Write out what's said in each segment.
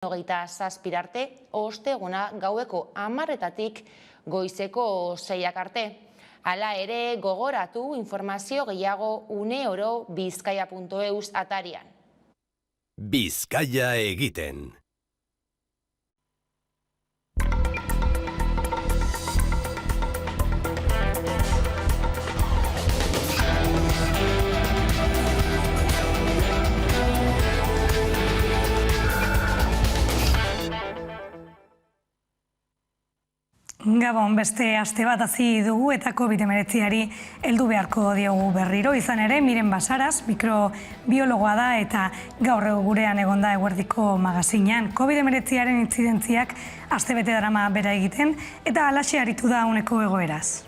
27 arte, osteguna gaueko 10:00 goizeko 6:00 arte. Hala ere, gogoratu informazio gehiago uneoro bizkaia.eus atarian. Bizkaia egiten. Gabon, beste aste bat hasi dugu eta COVID-19 heldu beharko diogu berriro. Izan ere, Miren Basaras, mikrobiologoa da eta gaur gurean egonda Eguerdiko magazinean. COVID-19 intzidentziak astebete darama bera egiten eta halaxe aritu da uneko egoeraz.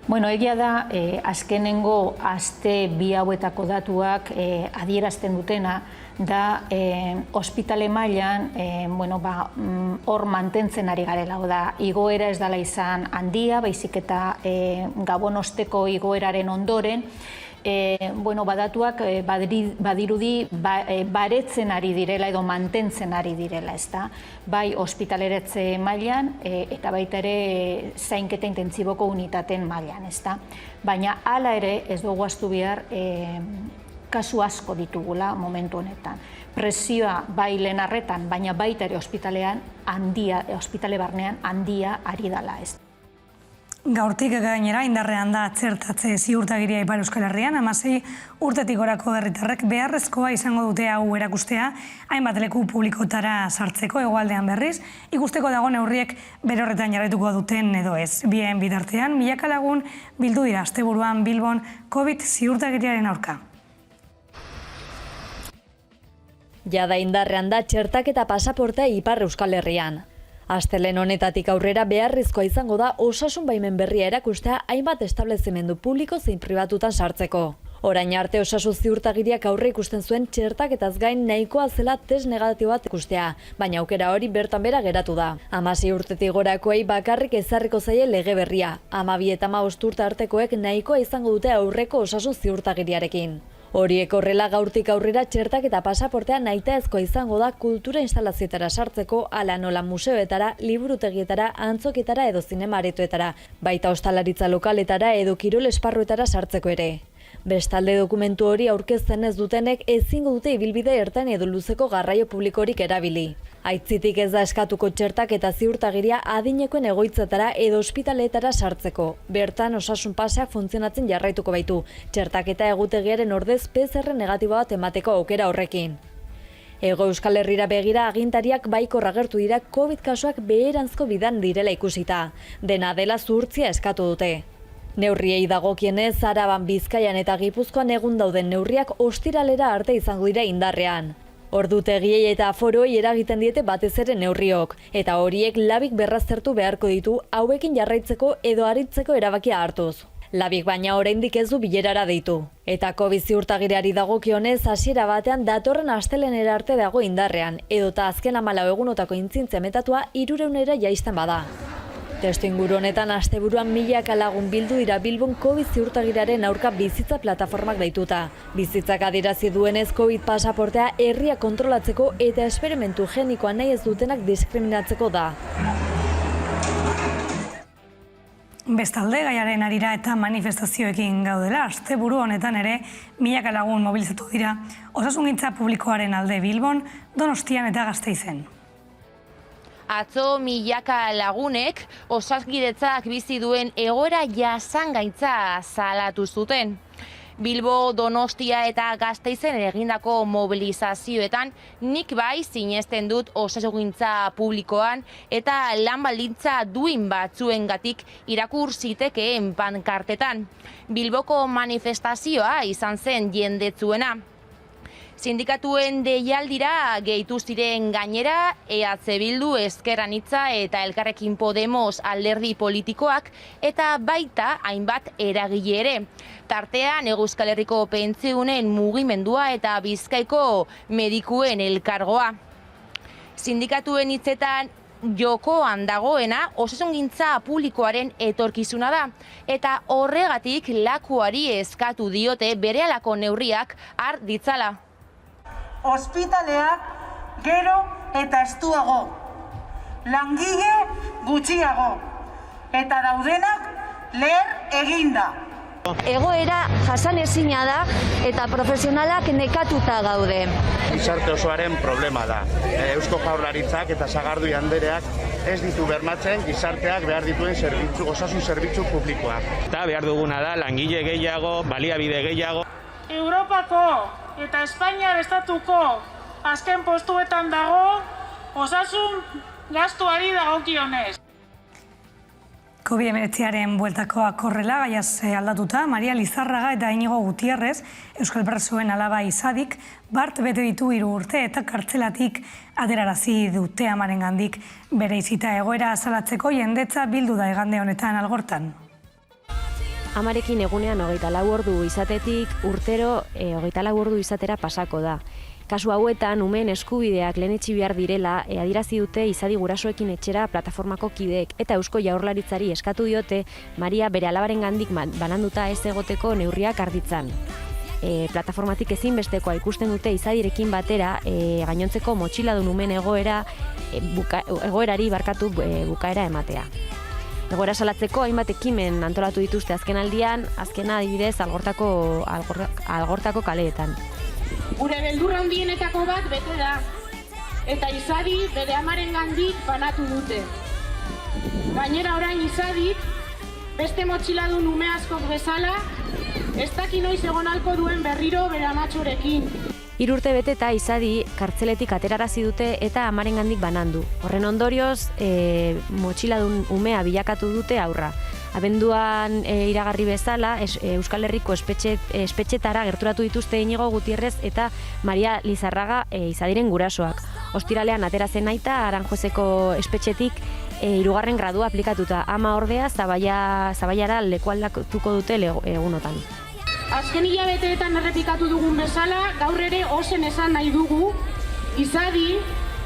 Bueno, egia da, azkenengo aste bi hauetako datuak adierazten dutena, da ospitale mailan hor mantentzen ari garela. Da, igoera ez dela izan handia, baizik eta gabon osteko igoeraren ondoren, badatuak badirudi baretzen ari direla edo mantentzen ari direla, ezta? Bai ospitaleretze mailan eta baita ere zainketa intentsiboko unitateen mailan, ezta? Baina hala ere ez dugu ahaztu behar kasu asko ditugula momentu honetan. Presioa bai lehen arretan, baina baita ere ospitale barnean handia ari dela, ez. Gaurtik gainera indarrean da txertatze ziurtagiria Ipar Euskal Herrian, 16 urtetik gorako herritarrek beharrezkoa izango dute hau erakustea, hainbat leku publikotara sartzeko hegoaldean berriz, ikusteko dago neurriek bere horretan jarraituko duten edo ez. Bien bitartean, milaka lagun bildu dira asteburuan Bilbon COVID ziurtagiriaren aurka. Jada indarrean da txertaketa pasaportea Ipar Euskal Herrian. Astelehen honetatik aurrera beharrezkoa izango da osasun baimen berria erakustea hainbat establezimendu publiko zein pribatutan sartzeko. Orain arte osasun ziurtagiriak aurre ikusten zuen txertaketaz gain nahikoa zela test negatibo bat ikustea, baina aukera hori bertan bera geratu da. 16 urtetik gorakoei bakarrik ezarriko zaie lege berria. 12 eta 15 urte artekoek nahikoa izango dute aurreko osasun ziurtagiriarekin. Horiek horrela gaurtik aurrera txertaketa pasaportea nahitaezkoa izango da kultura instalazioetara sartzeko, ala nola museoetara, liburutegietara, antzoketara edo zinema aretoetara, baita ostalaritza lokaletara edo kirol esparruetara sartzeko ere. Bestalde dokumentu hori aurkezten ez dutenek ezingo dute ibilbide ertain edo luzeko garraio publikorik erabili. Aitzitik ez da eskatuko txertaketa ziurtagiria adinekoen egoitzetara edo ospitaleetara sartzeko. Bertan osasun paseak funtzionatzen jarraituko baitu, txertaketa egutegiaren ordez PCR negatibo bat emateko aukera horrekin. Hego Euskal Herrira begira agintariak baikor agertu dira COVID kasuak beheranzko bidan direla ikusita. Dena dela zuhurtzia eskatu dute. Neurriei dagokienez, Araban, Bizkaian eta Gipuzkoan egun dauden neurriak ostiralera arte izango dira indarrean. Ordutegiei eta aforoei eragiten diete batez ere neurriok, eta horiek labik berraztertu beharko ditu hauekin jarraitzeko edo aritzeko erabakia hartuz. Labik baina oraindik ez du bilerara deitu. Eta COVID ziurtagiriari dagokionez hasiera batean datorren astelehenera arte dago indarrean, edota azken 14 egunotako intzintzia metatua 300era jaisten bada. Testuinguru honetan asteburuan milaka lagun bildu dira Bilbon COVID ziurtagiriaren aurka bizitza plataformak deituta. Bizitzak adierazi duenez COVID pasaportea herria kontrolatzeko eta esperimentu genikoa nahi ez dutenak diskriminatzeko da. Bestalde, gaiaren arira eta manifestazioekin gaudela, asteburu honetan ere milaka lagun mobilizatu dira osasungintza publikoaren alde Bilbon, Donostian eta Gasteizen. Atzo milaka lagunek osakidetzak bizi duen egoera jasangaitza salatu zuten. Bilbo, Donostia eta Gasteizen egindako mobilizazioetan nik bai sinesten dut osasungintza publikoan eta lan baldintza duin batzuengatik irakur zitekeen pankartetan. Bilboko manifestazioa izan zen jendetzuena. Sindikatuen deialdira gehitu ziren gainera EH Bildu, Ezker Anitza eta Elkarrekin Podemos alderdi politikoak eta baita hainbat eragile ere. Tartean Euskal Herriko pentsiunen mugimendua eta Bizkaiko medikuen elkargoa. Sindikatuen hitzetan jokoan dagoena osasungintza publikoaren etorkizuna da eta horregatik lakuari eskatu diote berehalako neurriak har ditzala. Ospitaleak gero eta estuago, langile gutxiago, eta daudenak leher eginda. Egoera jasanezina da eta profesionalak nekatuta gaude. Gizarte osoaren problema da. Eusko Jaurlaritzak eta Sagardui Andereak ez ditu bermatzen gizarteak behar dituen osasun zerbitzu publikoak. Eta behar duguna da langile gehiago, baliabide gehiago. Europako eta Espainiar estatuko azken postuetan dago osasun gastuari dagokionez. COVID-19aren bueltakoak horrela, gaiaz aldatuta, Maria Lizarraga eta Inigo Gutierrez, Euskal Presoen alaba izadik, bart bete ditu 3 urte eta kartzelatik aterarazi dute amarengandik bere izita egoera azalatzeko jendetza bildu da igande honetan Algortan. Amarekin egunean 24 ordu izatetik urtero 24 ordu izatera pasako da. Kasu hauetan, umeen eskubideak lehenetsi behar direla, adierazi dute izadi gurasoekin etxera plataformako kideek eta Eusko Jaurlaritzari eskatu diote Maria bere alabarengandik bananduta ez egoteko neurriak arditzan. Plataformatik ezinbestekoa ikusten dute izadirekin batera gainontzeko motxiladun umeen egoerari bukaera ematea. Egoera salatzeko hainbat ekimen antolatu dituzte azkenaldian, azkena adibidez Algortako kaleetan. Gure beldurra handienetako bat bete da, eta izadi bere amarengandik banatu dute. Gainera orain izadik, beste motxiladun ume askok bezala, ez daki noiz egon ahalko duen berriro bere amatxorekin. 3 urte bete eta izadi kartzeletik aterarazi dute eta amarengandik banandu. Horren ondorioz, motxiladun umea bilakatu dute aurra. Abenduan iragarri bezala, Euskal Herriko espetxetara gerturatu dituzte Inigo Gutierrez eta Maria Lizarraga izadiren gurasoak. Ostiralean aterazen aita Aranjuezeko espetxetik 3. gradua aplikatuta. Ama ordea Zabaiara lekualdatuko dute egunotan. Azken hilabeteetan errepikatu dugun bezala, gaur ere ozen esan nahi dugu, izadi,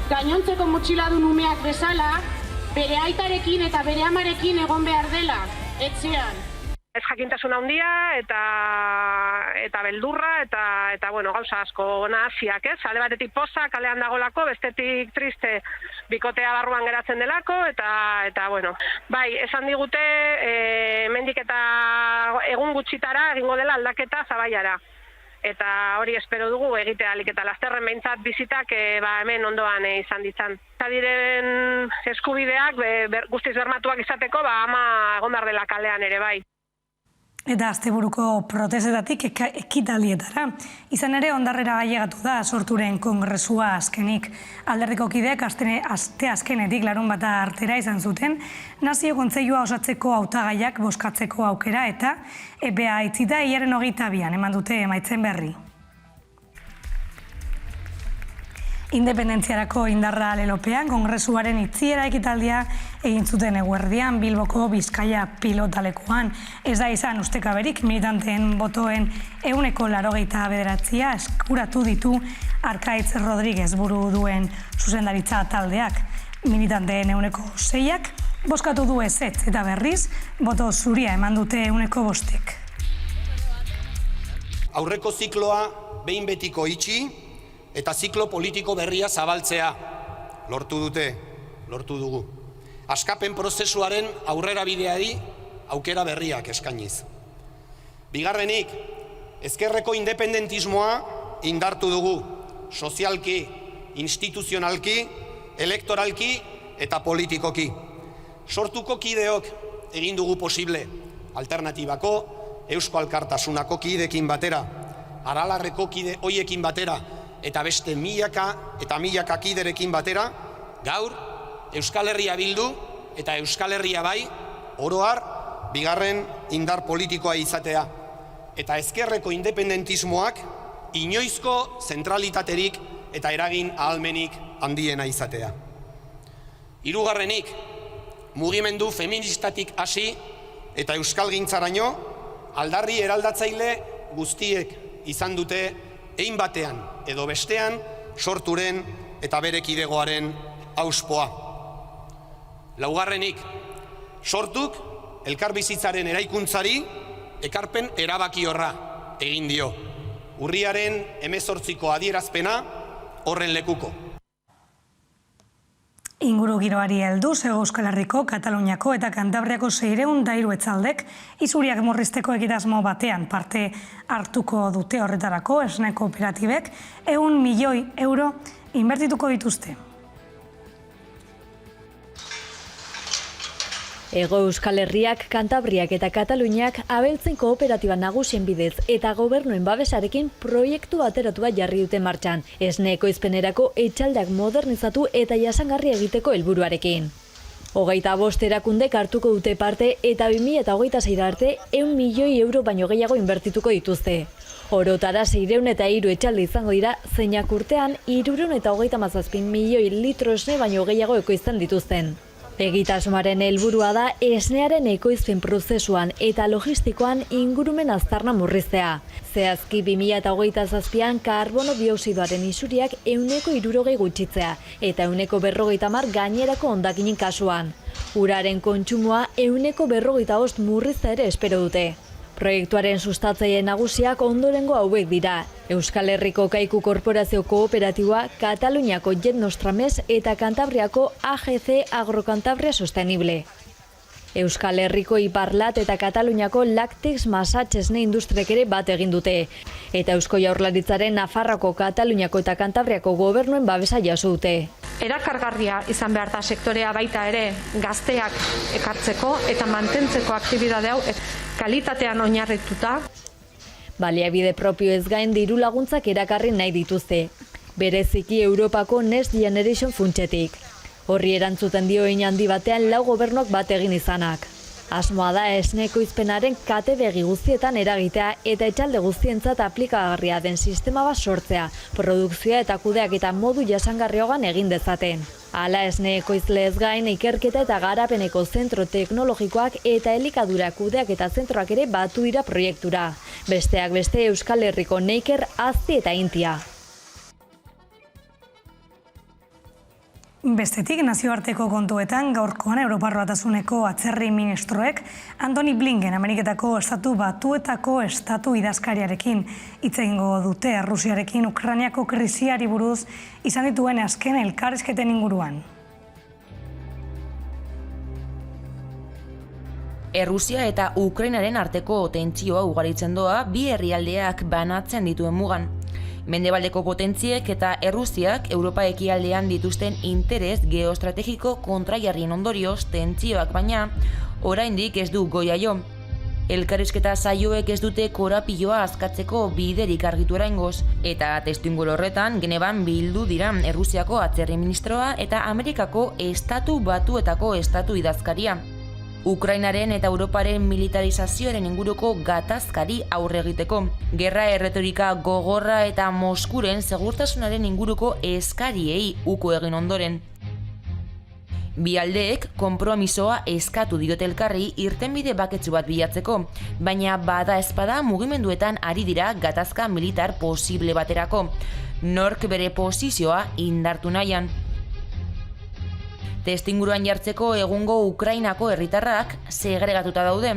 gainontzeko motxiladun umeak bezala, bere aitarekin eta bere amarekin egon behar dela, etxean. Ez jakintasun handia eta beldurra eta bueno, gauza asko nahasiak, ez? Alde batetik poza, kalean dagolako, bestetik triste bikotea barruan geratzen delako eta bueno, bai, esan digute hemendik eta egun gutxitara egingo dela aldaketa Zabaiara. Eta hori espero dugu egitea alik eta lasterren behintzat bizitak hemen ondoan izan ditzan. Diren eskubideak guztiz bermatuak izateko ama egon behar dela kalean ere bai. Eta asteburuko protestetatik ekitaldietara. Izan ere Ondarrera ailegatu da sorturen kongresua azkenik. Alderdiko kideak aste azkenetik larunbata artera izan zuten, Nazio Kontseilua osatzeko hautagaiak bozkatzeko aukera eta epea itzita hilaren 22an eman dute emaitzen berri. Independentziarako indarra lelopean, kongresuaren itziera ekitaldia egin zuten eguerdian Bilboko Bizkaia pilotalekuan. Ez da izan ustekaberik militanteen botoen 89% eskuratu ditu Arkaitz Rodríguez buru duen zuzendaritza taldeak. Militanteen 6%, bozkatu du ezetz eta berriz, boto zuria eman dute 5%. Aurreko zikloa behin betiko itxi, eta ziklo politiko berria zabaltzea lortu dugu. Askapen prozesuaren aurrera bideari aukera berriak eskainiz. Bigarrenik, ezkerreko independentismoa indartu dugu, sozialki, instituzionalki, elektoralki eta politikoki. Sortuko kideok egin dugu posible, alternatibako, Eusko Alkartasunako kidekin batera, Aralarreko kide hoiekin batera, eta beste milaka eta milaka kiderekin batera, gaur Euskal Herria Bildu eta Euskal Herria Bai oroar bigarren indar politikoa izatea. Eta ezkerreko independentismoak inoizko zentralitaterik eta eragin ahalmenik handiena izatea. Hirugarrenik, mugimendu feministatik hasi eta euskalgintzaraino aldarri eraldatzaile guztiek izan dute ein batean edo bestean sorturen eta bere kidegoaren auspoa. Laugarrenik, sortuk elkarbizitzaren eraikuntzari ekarpen erabakiorra egin dio. Urriaren 18ko adierazpena horren lekuko. Inguru giroari helduz, Hego Euskal Herriko, Kataluniako eta Kantabriako 603 etxaldek isuriak murrizteko egitasmo batean parte hartuko dute horretarako esne kooperatibek 100 milioi euro inbertituko dituzte. Hego Euskal Herriak, Kantabriak eta Kataluniak abeltzen kooperatiba nagusien bidez eta gobernuen babesarekin proiektu bateratua jarri dute martxan, esne ekoizpenerako etxaldeak modernizatu eta jasangarri egiteko helburuarekin. 25 erakundek hartuko dute parte eta 2026 arte 100 milioi euro baino gehiago inbertituko dituzte. Orotara 603 etxalde izango dira, zeinak urtean 337 milioi litro esne baino gehiago ekoizten dituzten. Egitasmoaren helburua da esnearen ekoizpen prozesuan eta logistikoan ingurumen aztarna murriztea. Zehazki 2027an karbono dioxidoaren isuriak 160 gutxitzea eta 150 gainerako hondakinen kasuan. Uraren kontsumoa 155 murriztea ere espero dute. Proiektuaren sustatzaile nagusiak ondorengo hauek dira. Euskal Herriko Kaiku Korporazio Kooperatiboa, Kataluniako Jet Nostrames eta Kantabriako AGC Agrokantabria Sostenible. Euskal Herriko Iparlat eta Kataluniako Lactex Masatx esne industriek ere bat egin dute. Eta Eusko Jaurlaritzaren Nafarroako, Kataluniako eta Kantabriako gobernuen babesa jaso dute. Erakargarria izan behar da sektorea baita ere gazteak ekartzeko eta mantentzeko aktibidade hau kalitatean oinarrituta. Baliabide propio ez gain diru laguntzak erakarri nahi dituzte. Bereziki Europako Next Generation funtsetik. Horri erantzuten dio hein handi batean 4 gobernuak bat egin izanak. Asmoa da esne ekoizpenaren kate begi guztietan eragitea eta etxalde guztientzat aplikagarria den sistema bat sortzea, produkzioa eta kudeaketa modu jasangarrioan egin dezaten. Hala esne ekoizle ez gain ikerketa eta garapeneko zentro teknologikoak eta elikadura kudeaketa zentroak ere batu dira proiektura. Besteak beste Euskal Herriko Neiker, Azti eta Intia. Bestetik, nazioarteko kontuetan gaurkoan Europar Batasuneko atzerri ministroek Antony Blinken Ameriketako Estatu Batuetako estatu idazkariarekin hitz egingo dute Errusiarekin Ukrainiako krisiari buruz izan dituen azken elkarrizketen inguruan. Errusia eta Ukrainaren arteko tentsioa ugaritzen doa bi herrialdeak banatzen dituen mugan. Mendebaldeko potentziek eta Errusiak Europa ekialdean dituzten interes geoestrategiko kontrajarrien ondorioz tentsioak baina oraindik ez du goia jo. Elkarrizketa saioek ez dute korapiloa askatzeko biderik argitu oraingoz eta testuinguru horretan Genevan bildu dira Errusiako atzerri ministroa eta Amerikako Estatu Batuetako estatu idazkaria. Ukrainaren eta Europaren militarizazioaren inguruko gatazkari aurre egiteko, gerra erretorika gogorra eta Moskuren segurtasunaren inguruko eskariei uko egin ondoren. Bi aldeek konpromisoa eskatu diote elkarri irtenbide baketsu bat bilatzeko, baina bada ezpada mugimenduetan ari dira gatazka militar posible baterako, nork bere posizioa indartu nahian. Testuinguruan jartzeko egungo Ukrainako herritarrak segregatuta daude,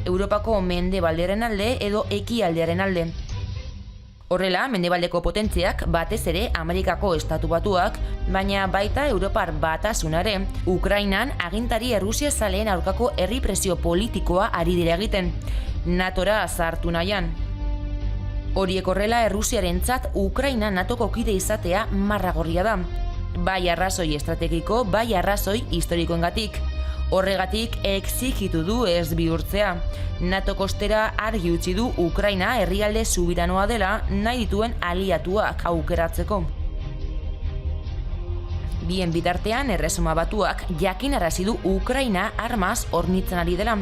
Europako mendebalderen alde edo ekialdearen alde. Horrela, mendebaldeko potentziak batez ere Amerikako Estatu Batuak, baina baita Europar Batasunare, Ukrainan agintari Errusia zaleen aurkako herri presio politikoa ari dira egiten, NATOra sartu nahian. Horiek horrela Errusiarentzat Ukraina NATOko kide izatea marragorria da. Bai arrazoi estrategiko, bai arrazoi historikoengatik. Horregatik exigitu du ez bihurtzea. NATO kostera argi utzi du Ukraina herrialde subiranoa dela nahi dituen aliatuak aukeratzeko. Bien bitartean Erresuma Batuak jakinarazi du Ukraina armaz hornitzen ari dela,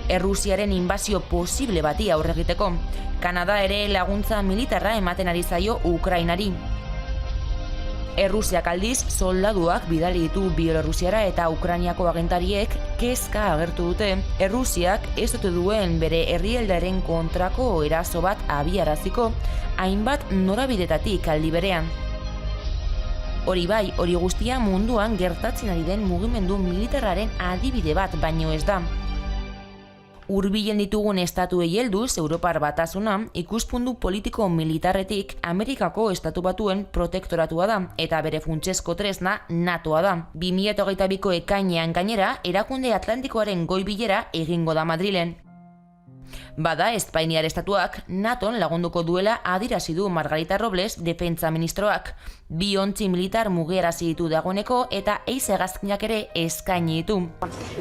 Errusiaren inbasio posible bati aurre egiteko. Kanada ere laguntza militarra ematen ari zaio Ukrainari. Errusiak aldiz soldaduak bidali ditu Bielorrusiara eta Ukrainiako agintariek kezka agertu dute Errusiak ez dute duen bere herrialdearen kontrako eraso bat abiaraziko hainbat norabidetatik aldi berean. Hori bai, hori guztia munduan gertatzen ari den mugimendu militarraren adibide bat baino ez da. Hurbilen ditugun estatuei helduz, Europar Batasuna ikuspuntu politiko militarretik Amerikako estatu batuen protektoratua da, eta bere funtsezko tresna NATOa da. 2022ko ekainean gainera, erakunde Atlantikoaren goi-bilera egingo da Madrilen. Bada, Espainiar estatuak NATOn lagunduko duela adierazi du Margarita Robles, defentsa ministroak. 2 ontzi militar mugiarazi ditu dagoeneko eta hegazkinak ere eskaini ditu.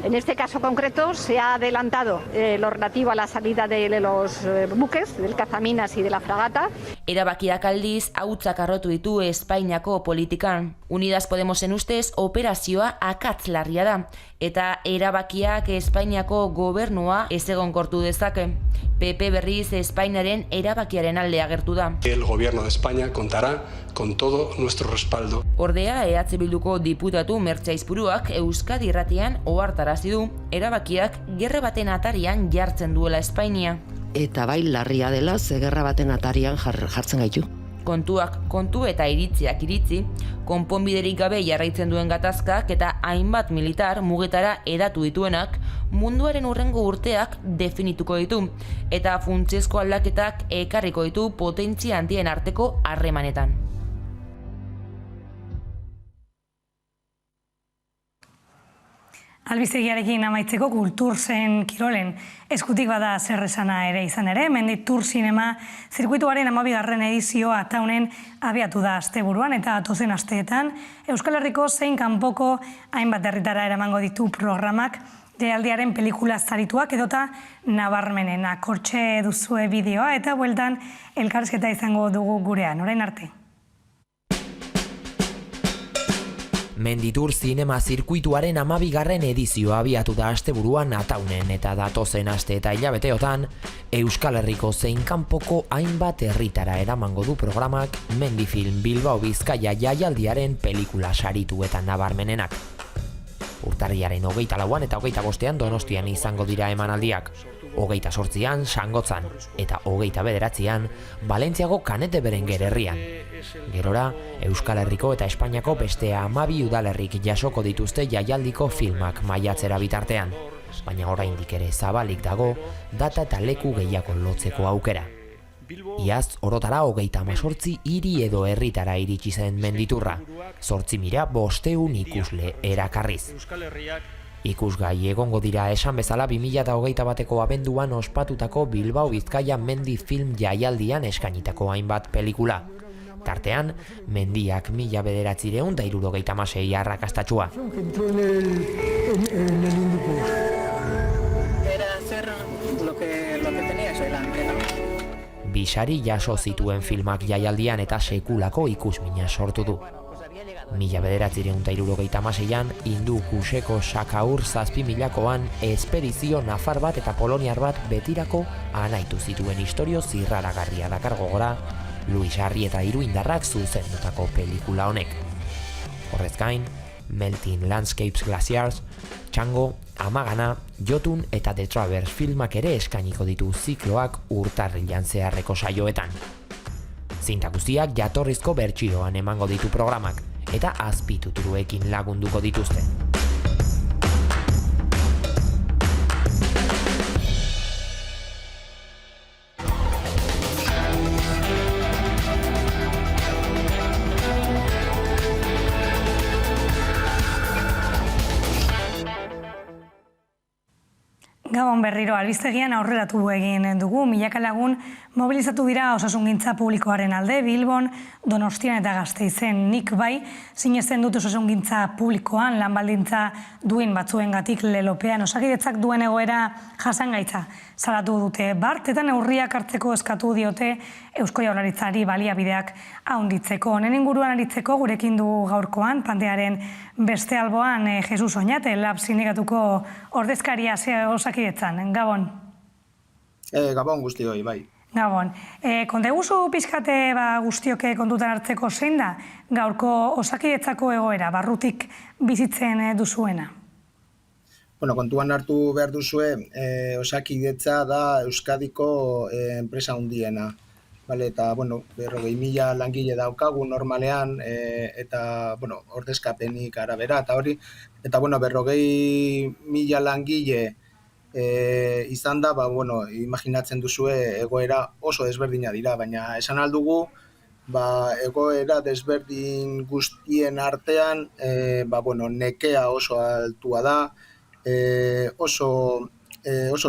En este caso concreto se ha adelantado lo relativo a la salida de los buques, del cazaminas y de la fragata. Erabakiak aldiz hautsak harrotu ditu Espainiako politikan. Unidas Podemosen ustez operazioa akats larria da, eta erabakiak Espainiako gobernua ezegonkortu dezake. PP berriz Espainiaren erabakiaren alde agertu da. El gobierno de España contará con todo nuestro respaldo. Ordea, EH Bilduko diputatu Mertxe Aizpuruak Euskadi Irratian ohartarazi du erabakiak gerra baten atarian jartzen duela Espainia. Eta bai larria dela, ze gerra baten atarian jartzen gaitu. Kontuak kontu eta iritziak iritzi, konponbiderik gabe jarraitzen duen gatazkak eta hainbat militar mugetara edatu dituenak munduaren hurrengo urteak definituko ditu, eta funtsezko aldaketak ekarriko ditu potentzia handien arteko harremanetan. Albistegiarekin amaitzeko Kulturzen kirolen eskutik bada zer esana ere izan ere, hemendik Tour Cinema zirkuituaren 12. edizioa Taunen abiatu da asteburuan eta datozen asteetan Euskal Herriko zein kanpoko hainbat herritara eramango ditu programak, jaialdiaren pelikula zarituak edota nabarmenena. Hortxe duzue bideoa eta bueltan elkarrizketa izango dugu gurean, orain arte. Menditur Zinema zirkuituaren 12. edizioa abiatu da asteburuan Ataunen eta datozen aste eta hilabeteotan Euskal Herriko zein kanpoko hainbat herritara eramango du programak Mendifilm Bilbao Bizkaia jaialdiaren pelikula saritu eta nabarmenenak. Urtarriaren 24an eta 25ean Donostian izango dira emanaldiak, 28an Sangotzan eta 29an Valentziago Kanete Berenguer herrian. Gerora, Euskal Herriko eta Espainiako beste 12 udalerrik jasoko dituzte jaialdiko filmak maiatzera bitartean, baina oraindik ere zabalik dago data eta leku gehiago lotzeko aukera. Iaz, orotara 38 hiri edo herritara iritsi zen Menditurra, 8.500 ikusle erakarriz. Ikusgai egongo dira esan bezala 2021ko abenduan ospatutako Bilbao Bizkaia Mendi Film jaialdian eskainitako hainbat pelikula. Tartean, Mendiak 1976 arrakastatxua. Bisari jaso zituen filmak jaialdian eta sekulako ikusmina sortu du. 1976an Hindu Kuseko Sakaur 7.000koan espedizio nafar bat eta poloniar bat betirako anaitu zituen istorio zirraragarria dakar gogora Luis Arrieta iruindarrak zuzendutako pelikula honek. Horrez gain, Melting Landscapes Glaciers, Txango, Amagana, Jotun eta The Travers filmak ere eskainiko ditu zikloak urtarrilan zeharreko saioetan. Zinta guztiak jatorrizko bertsioan emango ditu programak eta azpituturuekin lagunduko dituzte. Gabon berriro albistegian aurreratu egin dugu, milaka lagun mobilizatu dira osasungintza publikoaren alde, Bilbon, Donostian eta Gasteizen. Nik bai, sinesten dut osasungintza publikoan, lanbaldintza duen batzuengatik lelopean, osakidetzak duen egoera jasangaitza salatu dute bart, eta neurriak hartzeko eskatu diote Eusko Jaurlaritzari baliabideak haunditzeko. Honen inguruan aritzeko gurekin du gaurkoan, pantearen beste alboan Jesus Oñate, Lab sindikatuko ordezkaria osakidetzan. Gabon. Gabon guztioi, bai. Gabon. Konteguzu pixkate guztioke kontutan hartzeko zein da gaurko osakidetzako egoera, barrutik bizitzen duzuena? Kontuan hartu behar duzue, osakidetza da Euskadiko enpresa handiena. Eta, 40.000 langile daukagu normalean, eta, ordezkapenik arabera, eta hori, eta, 40.000 langile izan da, imaginatzen duzue egoera oso desberdina dira, baina esan aldugu, egoera desberdin guztien artean, nekea oso altua da, oso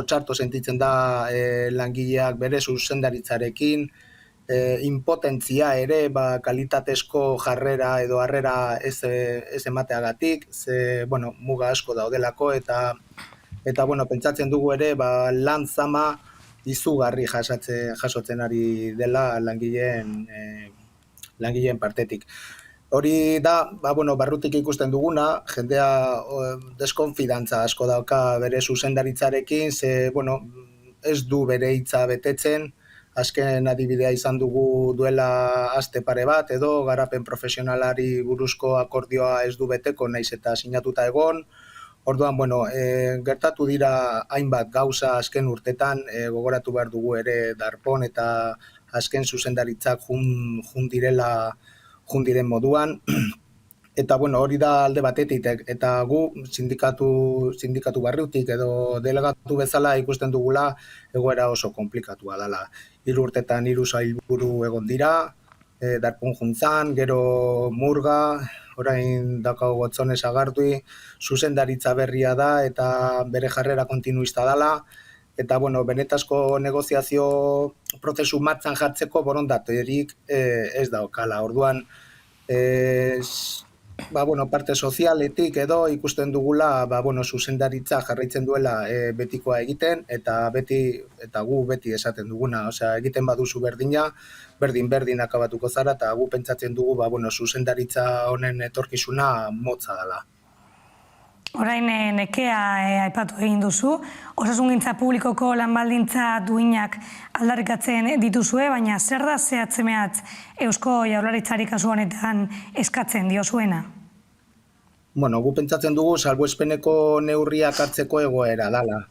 txarto sentitzen da langileak bere zuzendaritzarekin, impotentzia ere kalitatezko jarrera edo harrera ez emateagatik, muga asko daudelako eta pentsatzen dugu ere lan zama izugarri jasotzen ari dela langileen partetik. Hori da, barrutik ikusten duguna, jendea deskonfidantza asko dauka bere zuzendaritzarekin, ez du bere hitza betetzen, azken adibidea izan dugu duela aste pare bat, edo garapen profesionalari buruzko akordioa ez du beteko, naiz eta sinatuta egon. Orduan, gertatu dira hainbat gauza azken urtetan, gogoratu behar dugu ere Darpón eta azken zuzendaritzak jun diren moduan. Eta hori da alde batetik, eta gu sindikatu barrutik edo delegatu bezala ikusten dugula egoera oso komplikatua dela. 3 urtetan 3 sailburu egon dira, Darpón juntzan, gero Murga, orain daukagu Gotzone Sagardui, zuzendaritza berria da eta bere jarrera kontinuista dela, eta benetazko negoziazio prozesu martxan jartzeko borondaterik ez daukala. Orduan, parte sozialetik edo ikusten dugula zuzendaritza jarraitzen duela betikoa egiten eta gu beti esaten duguna, egiten baduzu berdina, berdin akabatuko zara eta gu pentsatzen dugu zuzendaritza honen etorkizuna motza dela. Orain nekea aipatu egin duzu, osasungintza publikoko lanbaldintza duinak aldarrikatzen dituzue, baina zer da zehatz-mehatz Eusko Jaurlaritzari kasu honetan eskatzen diozuena? Gu pentsatzen dugu salbuespeneko neurriak hartzeko egoera dela.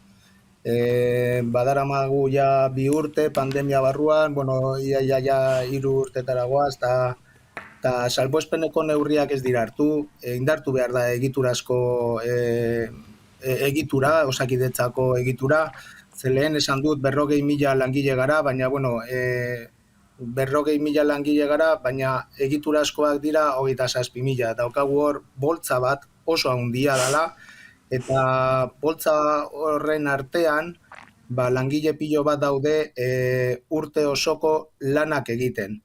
Badaramagu ja 2 urte pandemia barruan, ia 3 urtetara goaz, eta salbuespeneko neurriak ez dira hartu, indartu behar da egiturazko egitura, Osakidetzako egitura, ze lehen esan dut 40.000 langile gara, baina 40.000 langile gara, baina egiturazkoak dira 27.000. Daukagu hor boltza bat oso handia dela, eta boltza horren artean langile pilo bat daude urte osoko lanak egiten.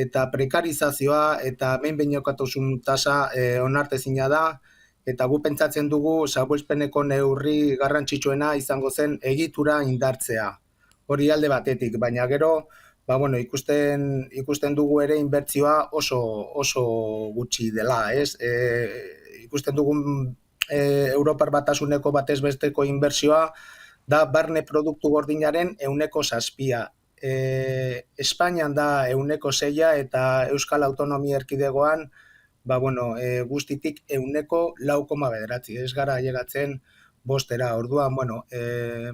Eta prekarizazioa eta behin-behinekotasunen tasa onartezina da, eta gu pentsatzen dugu salbuespeneko neurri garrantzitsuena izango zen egitura indartzea. Hori alde batetik, baina gero ikusten dugu ere inbertsioa oso gutxi dela, ez? Ikusten dugu Europar Batasuneko batez besteko inbertsioa da barne produktu gordinaren 7%. Espainian da 6% eta Euskal Autonomia Erkidegoan guztitik 9,9%. Ez gara ailegatzen 5%. Orduan,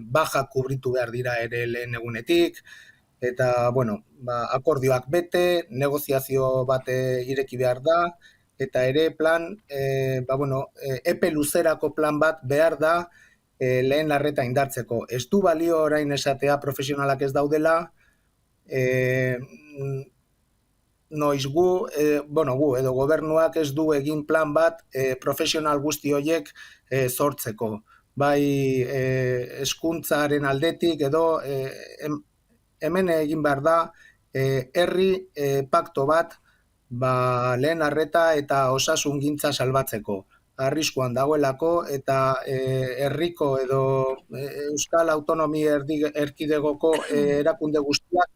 baja kubritu behar dira ere lehen egunetik, eta akordioak bete, negoziazio bat ireki behar da, eta ere plan, epe luzerako plan bat behar da lehen arreta indartzeko. Ez du balio orain esatea profesionalak ez daudela, noiz gu edo gobernuak ez du egin plan bat profesional guzti horiek sortzeko. Bai hezkuntzaren aldetik edo hemen egin behar da herri pakto bat lehen arreta eta osasungintza salbatzeko. Arriskuan dagoelako eta herriko edo Euskal Autonomia Erkidegoko erakunde guztiak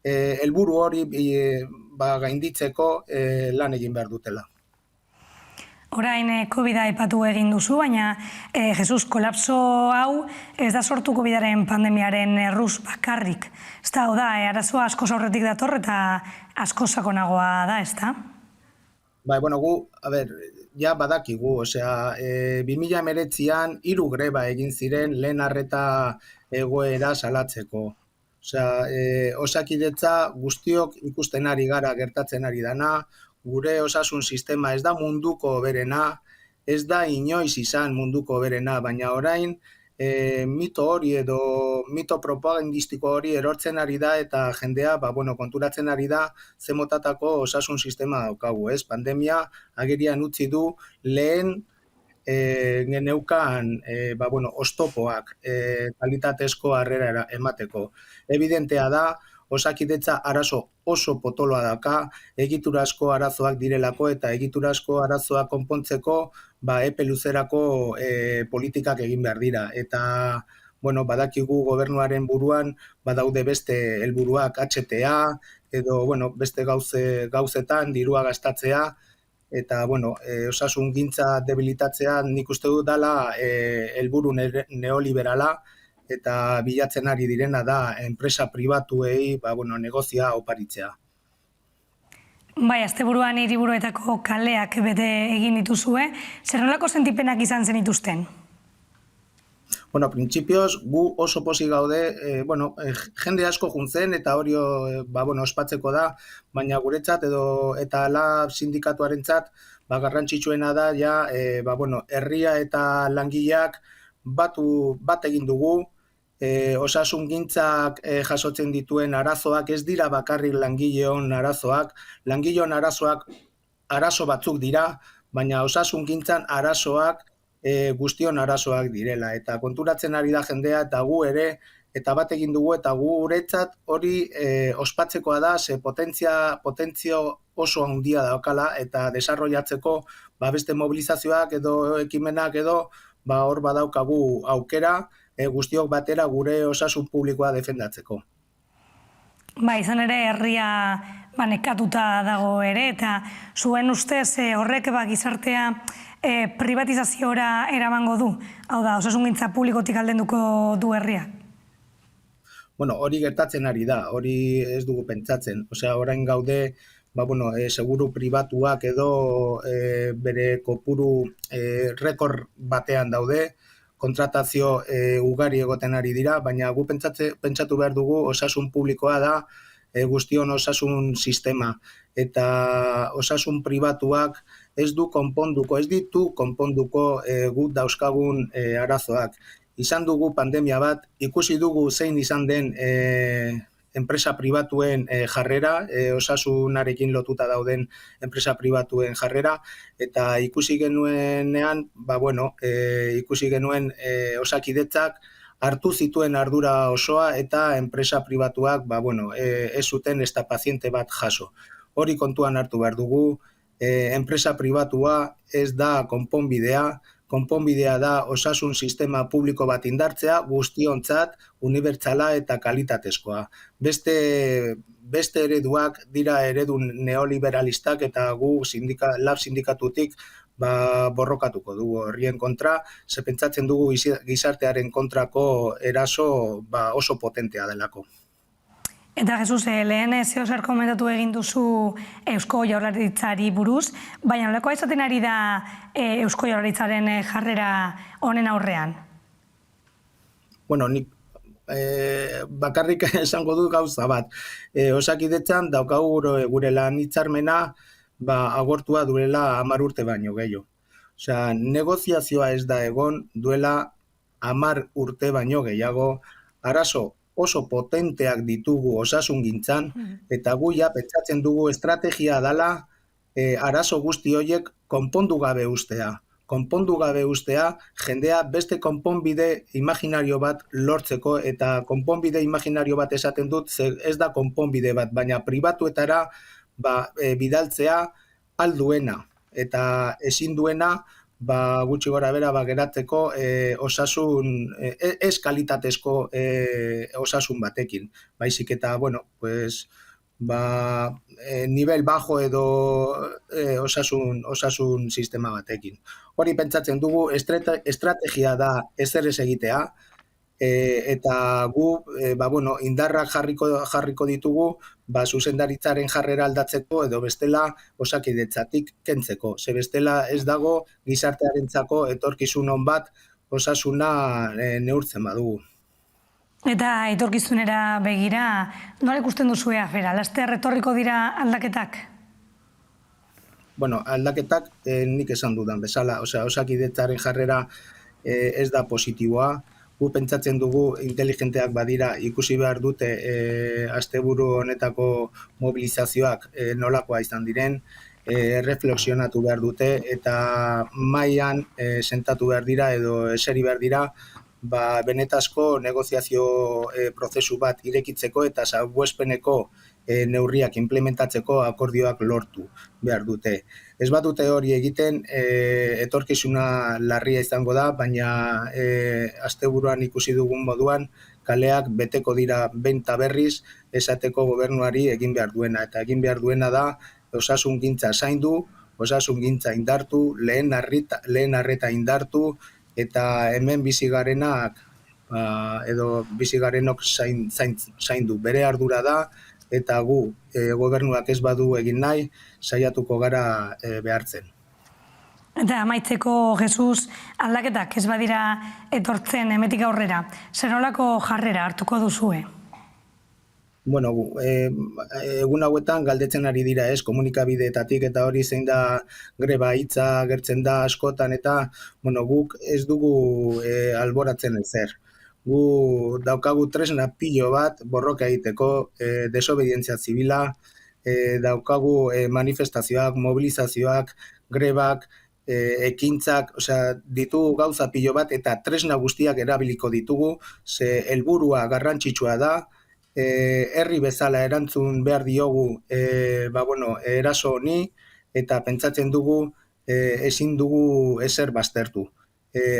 helburu hori gainditzeko lan egin behar dutela. Orain COVID-a aipatu egin duzu, baina Jesus, kolapso hau ez da sortu COVID-aren pandemiaren erruz bakarrik. Ez da, arazoa asko aurretik dator eta asko sakonagoa da, ez da? Gu, ja badakigu, 2019an 3 greba egin ziren lehen arreta egoera salatzeko. Osakidetza guztiok ikusten ari gara gertatzen ari dana, gure osasun sistema ez da munduko hoberena, ez da inoiz izan munduko hoberena, baina orain mito hori edo mito propagandistiko hori erortzen ari da eta jendea konturatzen ari da ze motatako osasun sistema daukagu, ez? Pandemia agerian utzi du lehen geneukan oztopoak kalitatezko harrera emateko. Evidentea da, Osakidetza arazo oso potoloa daka, egiturazko arazoak direlako eta egiturazko arazoak konpontzeko epe luzerako politikak egin behar dira. Eta badakigu gobernuaren buruan badaude beste helburuak HTA edo beste gauzetan dirua gastatzea eta osasungintza debilitatzea nik uste dut dela helburu neoliberala eta bilatzen ari direna da enpresa pribatuei negozia oparitzea. Bai, asteburuan hiriburuetako kaleak bete egin dituzue, zer nolako sentipenak izan zen dituzten? Printzipioz, gu oso pozik gaude, jende asko juntzen eta hori ospatzeko da, baina guretzat eta LAB sindikatuarentzat garrantzitsuena da herria eta langileak bat egin dugu, osasungintzak jasotzen dituen arazoak ez dira bakarrik langileon arazoak, langileon arazoak arazo batzuk dira, baina osasungintzan arazoak guztion arazoak direla, eta konturatzen ari da jendea eta gu ere, eta bat egin dugu eta gu guretzat hori ospatzekoa da, ze potentzio oso handia daukala eta desarrollatzeko beste mobilizazioak edo ekimenak edo hor badaukagu aukera guztiok batera gure osasun publikoa defendatzeko. Izan ere herria nekatuta dago ere, eta zuen ustez horrek gizartea privatizaziora eramango du, hau da, osasungintza publikotik aldenduko du herria? Hori gertatzen ari da, hori ez dugu pentsatzen, orain gaude, seguru pribatuak edo bere kopuru rekord batean daude, kontratazio ugari egoten ari dira, baina gu pentsatu behar dugu osasun publikoa da guztion osasun sistema. Eta osasun pribatuak ez ditu konponduko guk dauzkagun arazoak. Izan dugu pandemia bat, ikusi dugu zein izan den enpresa pribatuen jarrera, osasunarekin lotuta dauden enpresa pribatuen jarrera, eta ikusi genuenean, ikusi genuen Osakidetzak hartu zituen ardura osoa eta enpresa pribatuak ez zuten ezta paziente bat jaso. Hori kontuan hartu behar dugu, enpresa pribatua ez da konponbidea da osasun sistema publiko bat indartzea, guztiontzat, unibertsala eta kalitatezkoa. Beste ereduak dira eredu neoliberalistak eta gu LAB sindikatutik borrokatuko dugu horrien kontra, ze pentsatzen dugu gizartearen kontrako eraso oso potentea delako. Eta Jesus, lehen zeo zer komentatu egin duzu Eusko Jaurlaritzari buruz, baina nolakoa izaten ari da Eusko Jaurlaritzaren jarrera honen aurrean? Nik bakarrik esango dut gauza bat. Osakidetzan daukagu gure lan hitzarmena agortua duela 10 urte baino gehiago. Negoziazioa ez da egon duela 10 urte baino gehiago, arazo oso potenteak ditugu osasungintzan, eta gu pentsatzen dugu estrategia dela arazo guzti horiek konpondu gabe ustea. Konpondu gabe ustea, jendea beste konponbide imaginario bat lortzeko, eta konponbide imaginario bat esaten dut, ez da konponbide bat, baina pribatuetara bidaltzea alduena, eta ezin duena gutxi gora bera geratzeko ez kalitatezko osasun batekin. Baizik eta, nivel bajo edo osasun sistema batekin. Hori pentsatzen dugu, estrategia da ezer ez egitea, eta gu indarrak jarriko ditugu zuzendaritzaren jarrera aldatzeko edo bestela Osakidetzatik kentzeko. Ze bestela ez dago gizartearentzako etorkizun on bat osasuna neurtzen badugu. Eta etorkizunera begira, nola ikusten duzue afera? Laster etorriko dira aldaketak? Aldaketak nik esan dudan bezala. Osakidetzaren jarrera ez da positiboa. gu pentsatzen dugu inteligenteak badira ikusi behar dute asteburu honetako mobilizazioak nolakoa izan diren, reflexionatu behar dute eta mailan sentatu behar dira edo eseri behar dira benetazko negoziazio prozesu bat irekitzeko eta salbuespeneko neurriak implementatzeko akordioak lortu behar dute. Ez bat dute hori egiten, etorkizuna larria izango da, baina asteburuan ikusi dugun moduan, kaleak beteko dira behin eta berriz esateko gobernuari egin behar duena. Eta egin behar duena da, osasungintza zaindu, osasungintza indartu, lehen arreta indartu, eta hemen bizigarenak edo bizigarenok zaindu. Bere ardura da, eta gu gobernuak ez badu egin nahi, saiatuko gara behartzen. Eta amaitzeko, Jesus, aldaketak ez badira etortzen hemetik aurrera, zer nolako jarrera hartuko duzue? Bueno, egun hauetan galdetzen ari dira komunikabideetatik eta hori zein da greba hitza gertzen da askotan eta guk ez dugu alboratzen ezer. Gu daukagu tresna pilo bat borroka egiteko, desobedientzia zibila, daukagu manifestazioak, mobilizazioak, grebak, ekintzak, ditugu gauza pilo bat eta tresna guztiak erabiliko ditugu, ze helburua garrantzitsua da, herri bezala erantzun behar diogu eraso honi eta pentsatzen dugu ezin dugu ezer baztertu.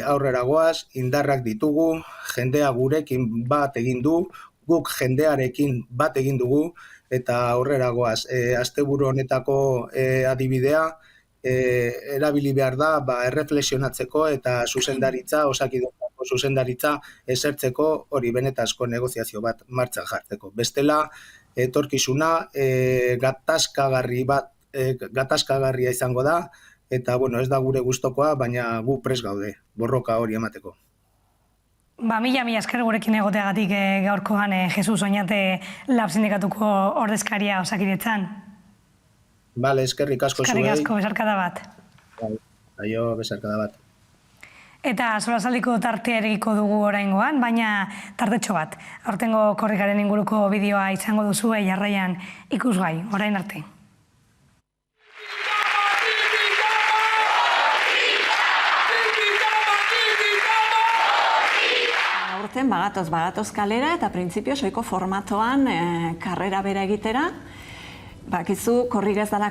Aurrera goaz, indarrak ditugu, jendea gurekin bat egin du, guk jendearekin bat egin dugu, eta aurrera goaz. Asteburu honetako adibidea, erabili behar da, erreflexionatzeko eta zuzendaritza, Osakidetzako zuzendaritza esertzeko hori benetazko negoziazio bat martxan jartzeko. Bestela, etorkizuna gatazkagarria izango da, eta ez da gure gustokoa, baina gu prest gaude, borroka hori emateko. Mila esker gurekin egoteagatik gaurkoan, Jesus Oñate Lab sindikatuko ordezkaria Osakidetzan. Bale, eskerrik asko zuei. Eskerrik asko, besarkada bat. Aio, besarkada bat. Eta solasaldiko tartea eregiko dugu oraingoan, baina tartetxo bat. Aurtengo korrikaren inguruko bideoa izango duzue jarraian ikusgai, orain arte. Aurten bagatoz kalera eta printzipio soiko formatoan karrera bera egitera. Bakizu, korrika ez dela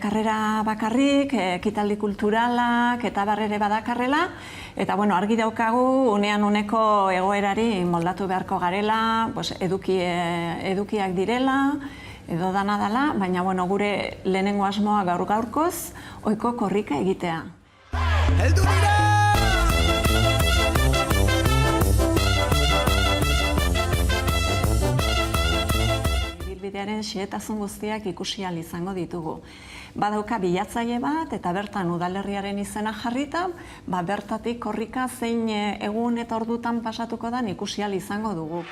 karrera bakarrik, ekitaldi kulturalak eta barrere badakarrela. Eta argi daukagu, unean uneko egoerari moldatu beharko garela, edukiak direla, edo dana dela, baina gure lehenengo asmoa gaur-gaurkoz, ohiko korrika egitea. Heldu dira! Bidearen xehetasun guztiak ikusi ahal izango ditugu. Badauka bilatzaile bat eta bertan udalerriaren izena jarrita, bertatik korrika zein egun eta ordutan pasatuko da ikusi ahal izango dugu.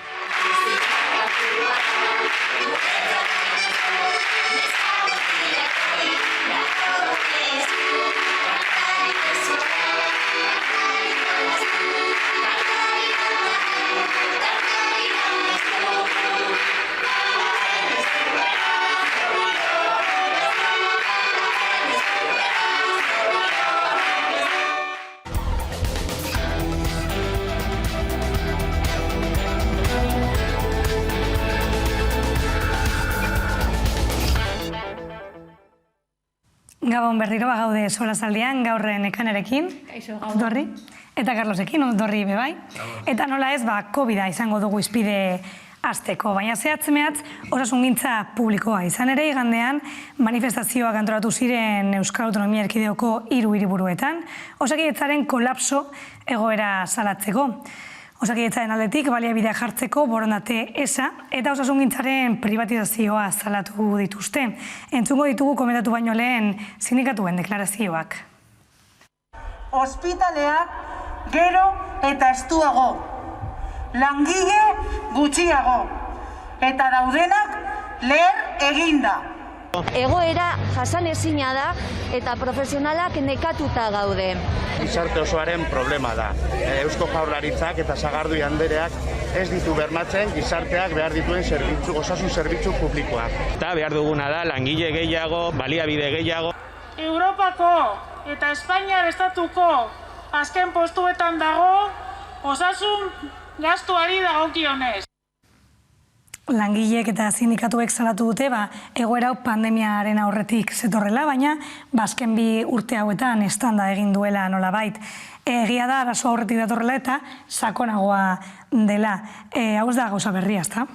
Gabon berriro bagaude solasaldian, gaur Nekanerekin, Dorri, eta Carlosekin, Dorri bebai. Eta nola ez, COVID-a izango dugu izpide hasteko, baina zehatz-mehatz osasungintza publikoa izan ere igandean manifestazioak antolatu ziren Euskal Autonomia Erkideoko 3 hiriburuetan, Osakidetzaren kolapso egoera salatzeko. Osakidetzaren aldetik baliabideak jartzeko borondate eza eta osasungintzaren privatizazioa salatu dituzte. Entzungo ditugu komentatu baino lehen sindikatuen deklarazioak. Ospitaleak gero eta estuago, langile gutxiago, eta daudenak leher eginda. Egoera jasanezina da eta profesionalak nekatuta gaude. Gizarte osoaren problema da. Eusko Jaurlaritzak eta Sagardui andereak ez ditu bermatzen gizarteak behar dituen osasun zerbitzu publikoak. Eta behar duguna da langile gehiago, baliabide gehiago. Europako eta Espainiar estatuko azken postuetan dago osasun gastuari dagokionez. Langileek eta sindikatuek salatu dute egoera hau pandemiaren aurretik zetorrela, baina azken 2 urte hauetan estanda egin duela nolabait. Egia da arazo aurretik datorrela eta sakonagoa dela. Hau ez da gauza berria, ezta?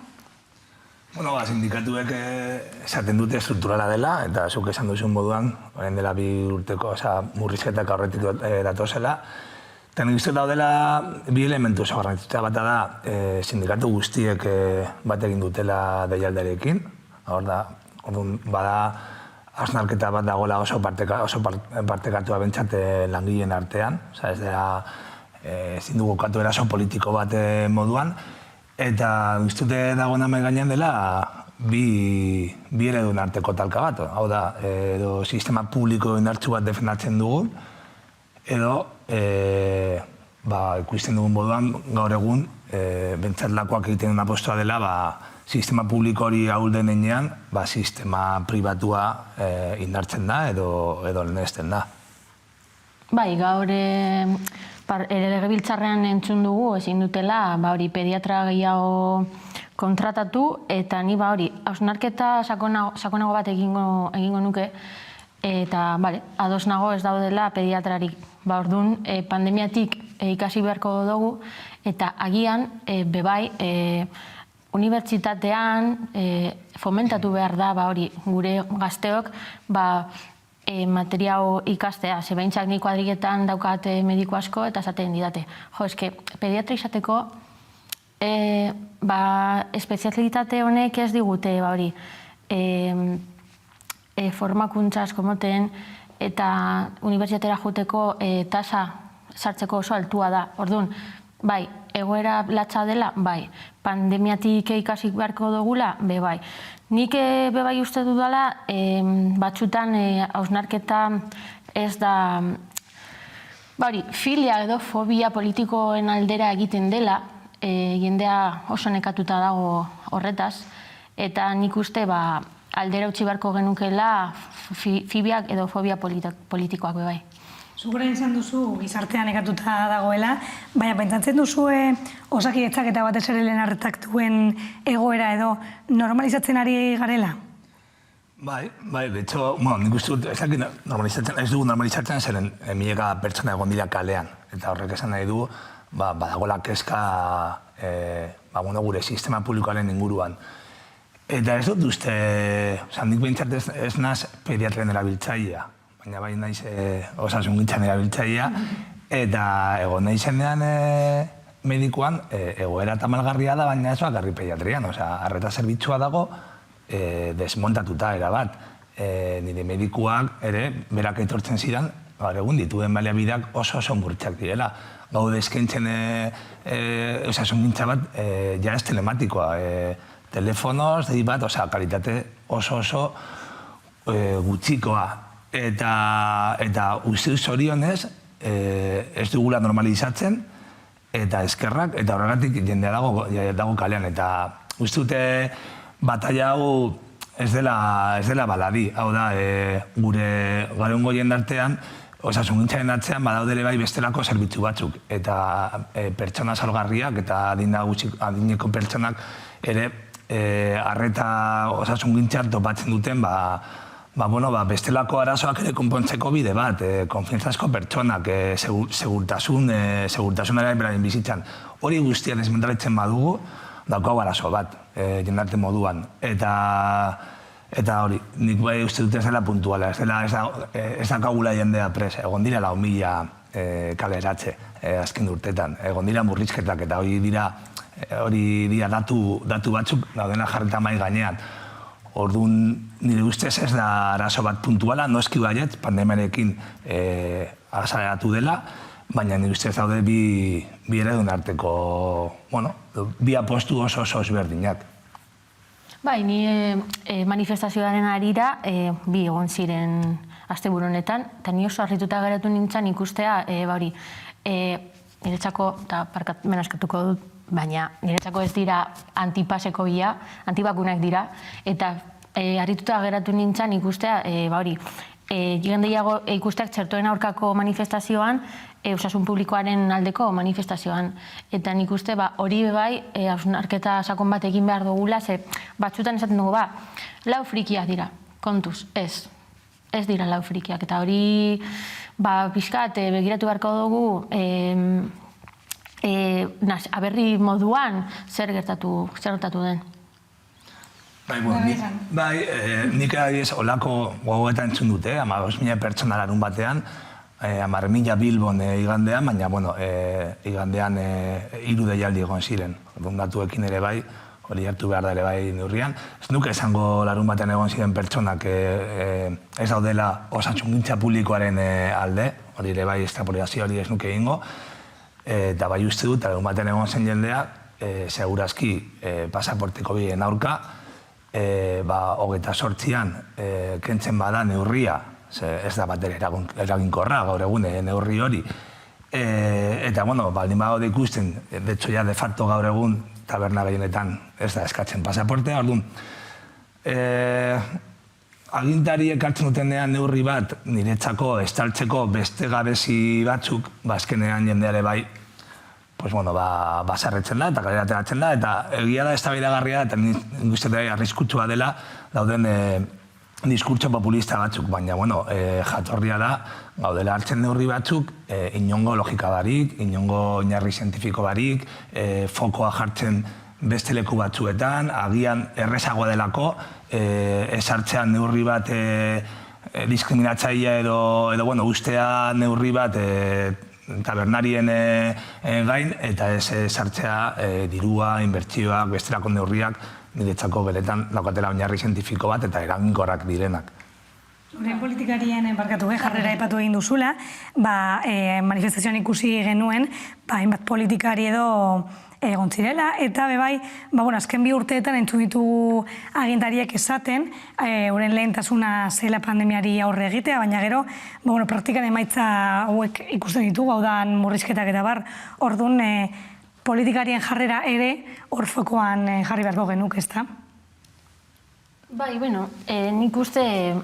Bueno, sindikatuek esaten dute strukturala dela, eta zuk esan duzun moduan, orain dela 2 urteko murrizketak aurretik datozela. Eta nik uste daudela 2 elementu garrantzitsua. Bata da, sindikatu guztiek bat egin dutela deialdiarekin. Orduan, bada hausnarketa bat dagoela oso partekatua bentsat langileen artean. Ez dela, ezin dugu katu eraso politiko bat moduan. Eta uste dagoen hemen gainean dela 2 eredun arteko talka bat. Hau da, edo sistema publiko indartsu bat defendatzen dugun, edo ikusten dugun moduan gaur egun bentsatlakoak egiten duen apostoa dela sistema publiko hori ahulden enean sistema pribatua indartzen da edo lehenesten da. Bai, gaur legebiltzarrean entzun dugu ezin dutela hori pediatra gehiago kontratatu eta ni hausnarketa sakonago bat egingo nuke eta ados nago ez daudela pediatrarik. Orduan, pandemiatik ikasi beharko dugu eta agian bebai unibertsitatean fomentatu behar da gure gazteok materia ikastea. Zebeintzak ni kuadriketan daukat mediku asko eta esaten didate. Eske, pediatra izateko espezialitate honek ez digute formakuntza asko moten eta unibertsitatera joateko tasa sartzeko oso altua da. Orduan, bai, egoera latza dela, bai, pandemiatik ikasik beharko dugula, bai. Nik bai uste dudala, batzutan hausnarketa ez da, filia edo fobia politikoen aldera egiten dela, jendea oso nekatuta dago horretaz, eta nik uste aldera utzi beharko genukela fibiak edo fobia politikoak bai. Zugura izan duzu gizartean nekatuta dagoela, baina pentsatzen duzu Osakidetzak eta batez ere lehen arretak duen egoera edo normalizatzen ari garela? Bai, de hecho, nik uste dut, ez dugu normalizatzen zeren milaka pertsona egon dira kalean, eta horrek esan nahi du, badagoela kezka gure sistema publikoaren inguruan. Eta ez dut uste, nik behintzat ez naz pediatren erabiltzailea, baina bai naiz osasungintzan erabiltzailea, eta egon nahi zenean medikuan egoera tamalgarria da, baina ez bakarri pediatrian, arreta zerbitzua dago desmontatuta erabat. Nire medikuak ere, berak etortzen zidan, gaur egun dituen baliabideak oso murtxak direla. Gaude eskaintzen osasungintza bat, ja ez telematikoa, telefonoz, dei bat, kalitate oso gutxikoa. Eta uste zorionez, ez dugula normalizatzen, eta eskerrak, eta horregatik jendea dago kalean. Eta uste dute batalla hau ez dela baladi. Hau da, gure gareungo jendartean, osasungintzaren atzean badaudele bai bestelako zerbitzu batzuk. Eta pertsona salgarriak eta adineko pertsonak ere arreta osasungintzan topatzen duten bestelako arazoak ere konpontzeko bide bat, konfiantzazko pertsonak, segurtasunaren beraien bizitzan. Hori guztian ezmentaletzen badugu, daukagu arazo bat, jendarte moduan. Eta hori, nik bai uste dut ez dela puntuala, ez dakagula jendea pres, egon dira 4.000 kaleratze azken urtetan, egon dira murrizketak eta hori dira datu batzuk daudena jarreta mai gainean. Orduan, nire ustez ez da arazo bat puntuala, noski baiet, pandemiarekin azaratu dela, baina nire ustez daude bi eredun arteko, bi apostu oso ezberdinak. Bai, ni manifestazioaren arira bi egon ziren asteburu honetan, eta ni oso harrituta geratu nintzen ikustea, hori, niretzako, eta menaskatuko dut, baina niretzako ez dira antipaseko bila, antibakunak dira, eta harrituta geratu nintzen ikustea, hori, jendeiago ikusteak txertoen aurkako manifestazioan, osasun publikoaren aldeko manifestazioan. Eta nik uste hori bai, hausnarketa sakon bat egin behar dugula, ze batzutan esaten dugu, lau frikiak dira, kontuz, ez dira lau frikiak. Eta hori, pixkat, begiratu beharko dugu, aberri moduan zer gertatu den. Nik adiez olako gogoetan entzun dute, 15.000 pertsona larun batean, 10.000 Bilbon igandean, baina, igandean 3 deialdi egon ziren. Datuekin ere bai, hori hartu behar da ere bai neurrian. Ez nuke esango larun batean egon ziren pertsonak ez daudela osasungintza publikoaren alde, hori ere bai extrapoliazio hori ez nuke egingo, eta bai uste dut, larun batean egon zen jendea, segurazki pasaporteko bien aurka, 28an kentzen bada neurria, ez da bat eraginkorra gaur egun neurri hori. Eta, baldin bagaude ikusten, de hecho, de facto gaur egun taberna gehienetan ez da eskatzen pasaportea, orduan. Agintariek hartzen dutenean neurri bat, niretzako estaltzeko beste gabezi batzuk, azkenean jendeare bai, basarretzen da eta kalera ateratzen da, eta egia da eztabaidagarria eta nik uste arriskutsua dela dauden diskurtso populista batzuk, baina jatorria da gaudela hartzen neurri batzuk inongo logika barik, inongo oinarri zientifiko barik, fokoa jartzen beste leku batzuetan, agian errezagoa delako, esartzean neurri bat diskriminatzailea edo ustea neurri bat tabernarien gain, eta ez sartzea dirua, inbertsioak, bestelako neurriak, niretzako beretan daukatela oinarri zientifiko bat eta eraginkorrak direnak. Politikarien barkatu jarrera epatu egin duzula, manifestazioan ikusi genuen, hainbat politikari edo egon zirela, eta bebai, azken 2 urteetan entzun ditu agintariek esaten, euren lehentasuna zela pandemiari aurre egitea, baina gero, praktikan emaitza hauek ikusten ditugu, hau da murrizketak eta bar, orduan politikarien jarrera ere orfokoan jarri beharko genuk, ez da? Bai, nik uste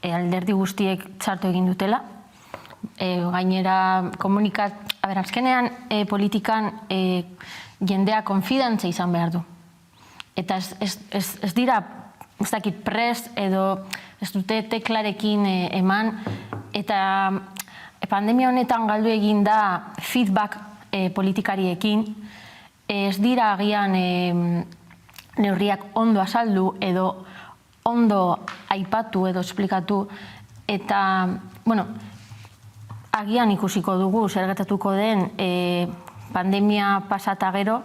alderdi guztiek txartu egin dutela. Gainera, azkenean politikan jendea konfidantza izan behar du. Eta ez dira, ez dakit prest edo ez dute teklarekin eman, eta pandemia honetan galdu egin da feedback politikariekin, ez dira agian neurriak ondo azaldu edo ondo aipatu edo esplikatu, eta, agian ikusiko dugu zer gertatuko den pandemia pasata gero,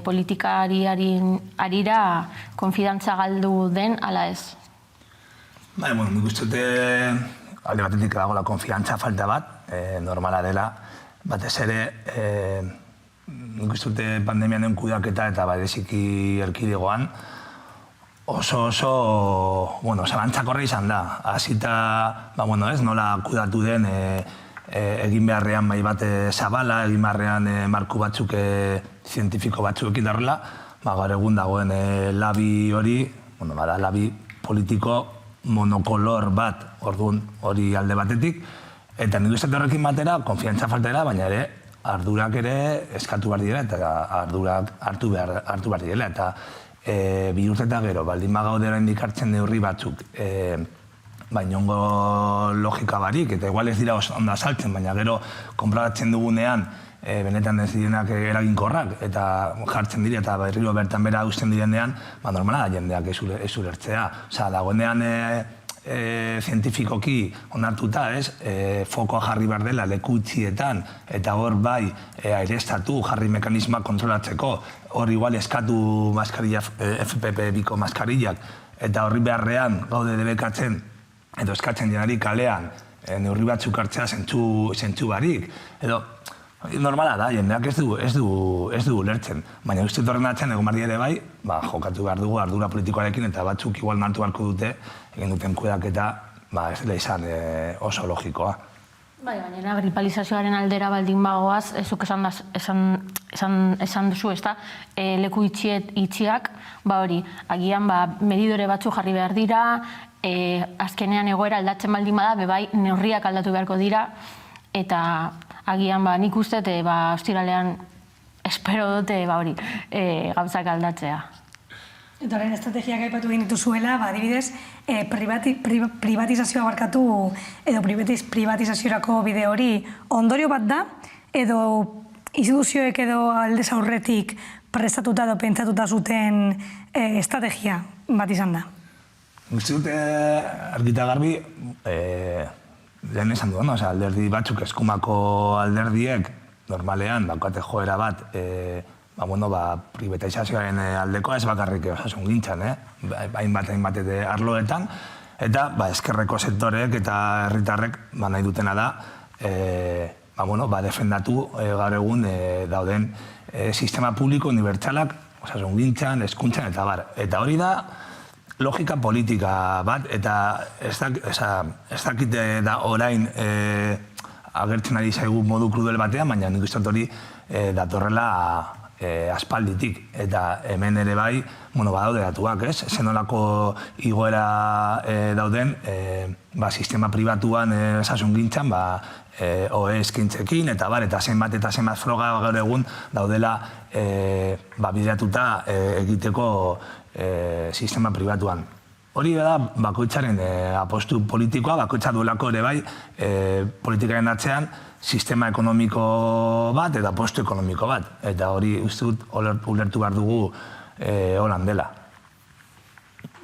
politikariaren arira konfidantza galdu den ala ez. Nik uste dute alde batetik dagoela konfidantza falta bat, normala dela, batez ere, nik uste dute pandemianen kudaketa eta bereziki erkidegoan, oso, zalantzakorra izan da. Hasita, nola kudatu den egin beharrean bai bat zabala, egin beharrean marku batzuk zientifiko batzuk ekitarrela, gaur egun dagoen labi hori, labi politiko monokolor bat, orduan hori alde batetik, eta nik uste horrekin batera, konfiantza faltera, baina ere, ardurak ere eskatu behar dira, eta ardurak hartu behar dira, eta 2 urte eta gero, baldin magaudera indikartzen neurri batzuk, inongo logika barik, eta igual ez dira ondo azaltzen, baina gero konprobatzen dugunean, benetan ez direnak eraginkorrak, eta jartzen dira, eta berriro bertan bera usten direnean, normala da jendeak ez ulertzea. Osa, dagoenean zientifikoki onartuta, fokoa jarri behar dela leku utzietan, eta hor bai aireztatu jarri mekanismoak kontrolatzeko, hor igual eskatu maskarilla, FPP2ko maskarillak, eta horri beharrean gaude debekatzen, edo eskatzen jenari kalean, neurri batzuk hartzea zentzu barik, edo Normala da, jendeak ez du ulertzen. Baina uste horren atzean egon barri ere bai, jokatu behar dugu ardura politikoarekin eta batzuk igual nartu beharko dute, egin duten kudeaketa, ez dela izan oso logikoa. Bai, baina gripalizazioaren aldera baldin bagoaz, ezuk esan duzu, ezta, leku itxiak, hori, agian medidore batzu jarri behar dira, azkenean egoera aldatzen baldin bada, bebai neurriak aldatu beharko dira, eta agian nik uste, ostiralean espero dute, hori, gauzak aldatzea. Eta horren estrategiak aipatu egin dituzuela, adibidez, privatizazioa barkatu edo privatizaziorako bide hori ondorio bat da, edo instituzioek edo aldez aurretik prestatuta edo pentsatuta zuten estrategia bat izan da. Uste dute argita garbi, lehen esan duan, alderdi batzuk eskumako alderdiek normalean daukate joera bat privatizazioaren aldekoa ez bakarrik osasun gintzan, hainbat arloetan, eta eskerreko sektoreek eta herritarrek nahi dutena da defendatu gaur egun dauden sistema publiko unibertsalak osasun gintzan, hezkuntzan eta bar. Eta hori da logika politika bat, eta ez dakite da orain agertzen ari zaigu modu krudel batean, baina nik uste hori datorrela aspalditik, eta hemen ere bai, badaude datuak, ez? Zenolako igoera dauden sistema pribatuan osasun gintzan, OE eskintzekin, eta bar, eta zenbat froga gaur egun daudela bideratuta egiteko sistema pribatuan. Hori da bakoitzaren apostu politikoa, bakoitza duelako ere bai politikaren atzean sistema ekonomiko bat eta apostu ekonomiko bat. Eta hori uste dut ulertu behar dugu holan dela.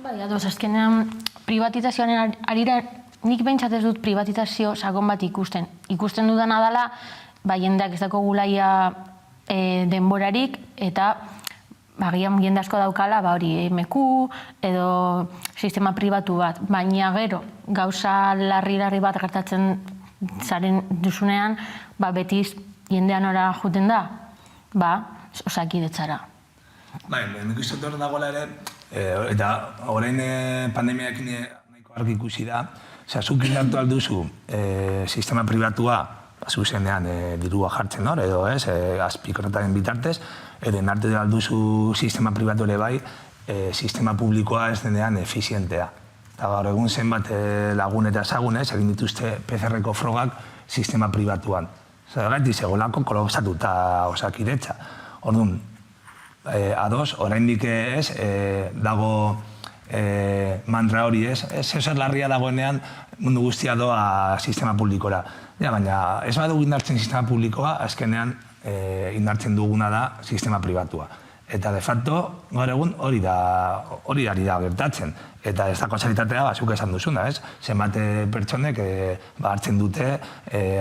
Bai, ados, azkenean privatizazioaren arira nik behintzat ez dut privatizazio sakon bat ikusten. Ikusten dudana dela, jendeak ez dako gulaia denborarik eta agian jende asko daukala, hori MQ edo sistema pribatu bat, baina gero gauza larri bat gertatzen zaren duzunean, betiz jendean ora juten da, osakidetzara. Nik uste dut dagoela ere, eta orain pandemiakin nahiko argi ikusi da, zuk indartu alduzu sistema pribatua, zuzenean dirua jartzen hor, edo azpikorretaren bitartez, edo indartu alduzu sistema pribatu ere bai, sistema publikoa ez denean efizientea. Eta gaur egun zenbat lagun eta ezagunez, egin dituzte PCR-ko frogak sistema pribatuan. Zergatik segolako kolapsatuta osakidetza. Orduan, ados, oraindik ez, dago mantra hori ez, zer larria dagoenean mundu guztia doa sistema publikora. Baina ez badugu indartzen sistema publikoa, azkenean indartzen duguna da sistema pribatua. Eta de facto, gaur egun hori ari da gertatzen. Eta ez dako sanitatea, zuk esan duzuna, ez? Zenbat pertsonek hartzen dute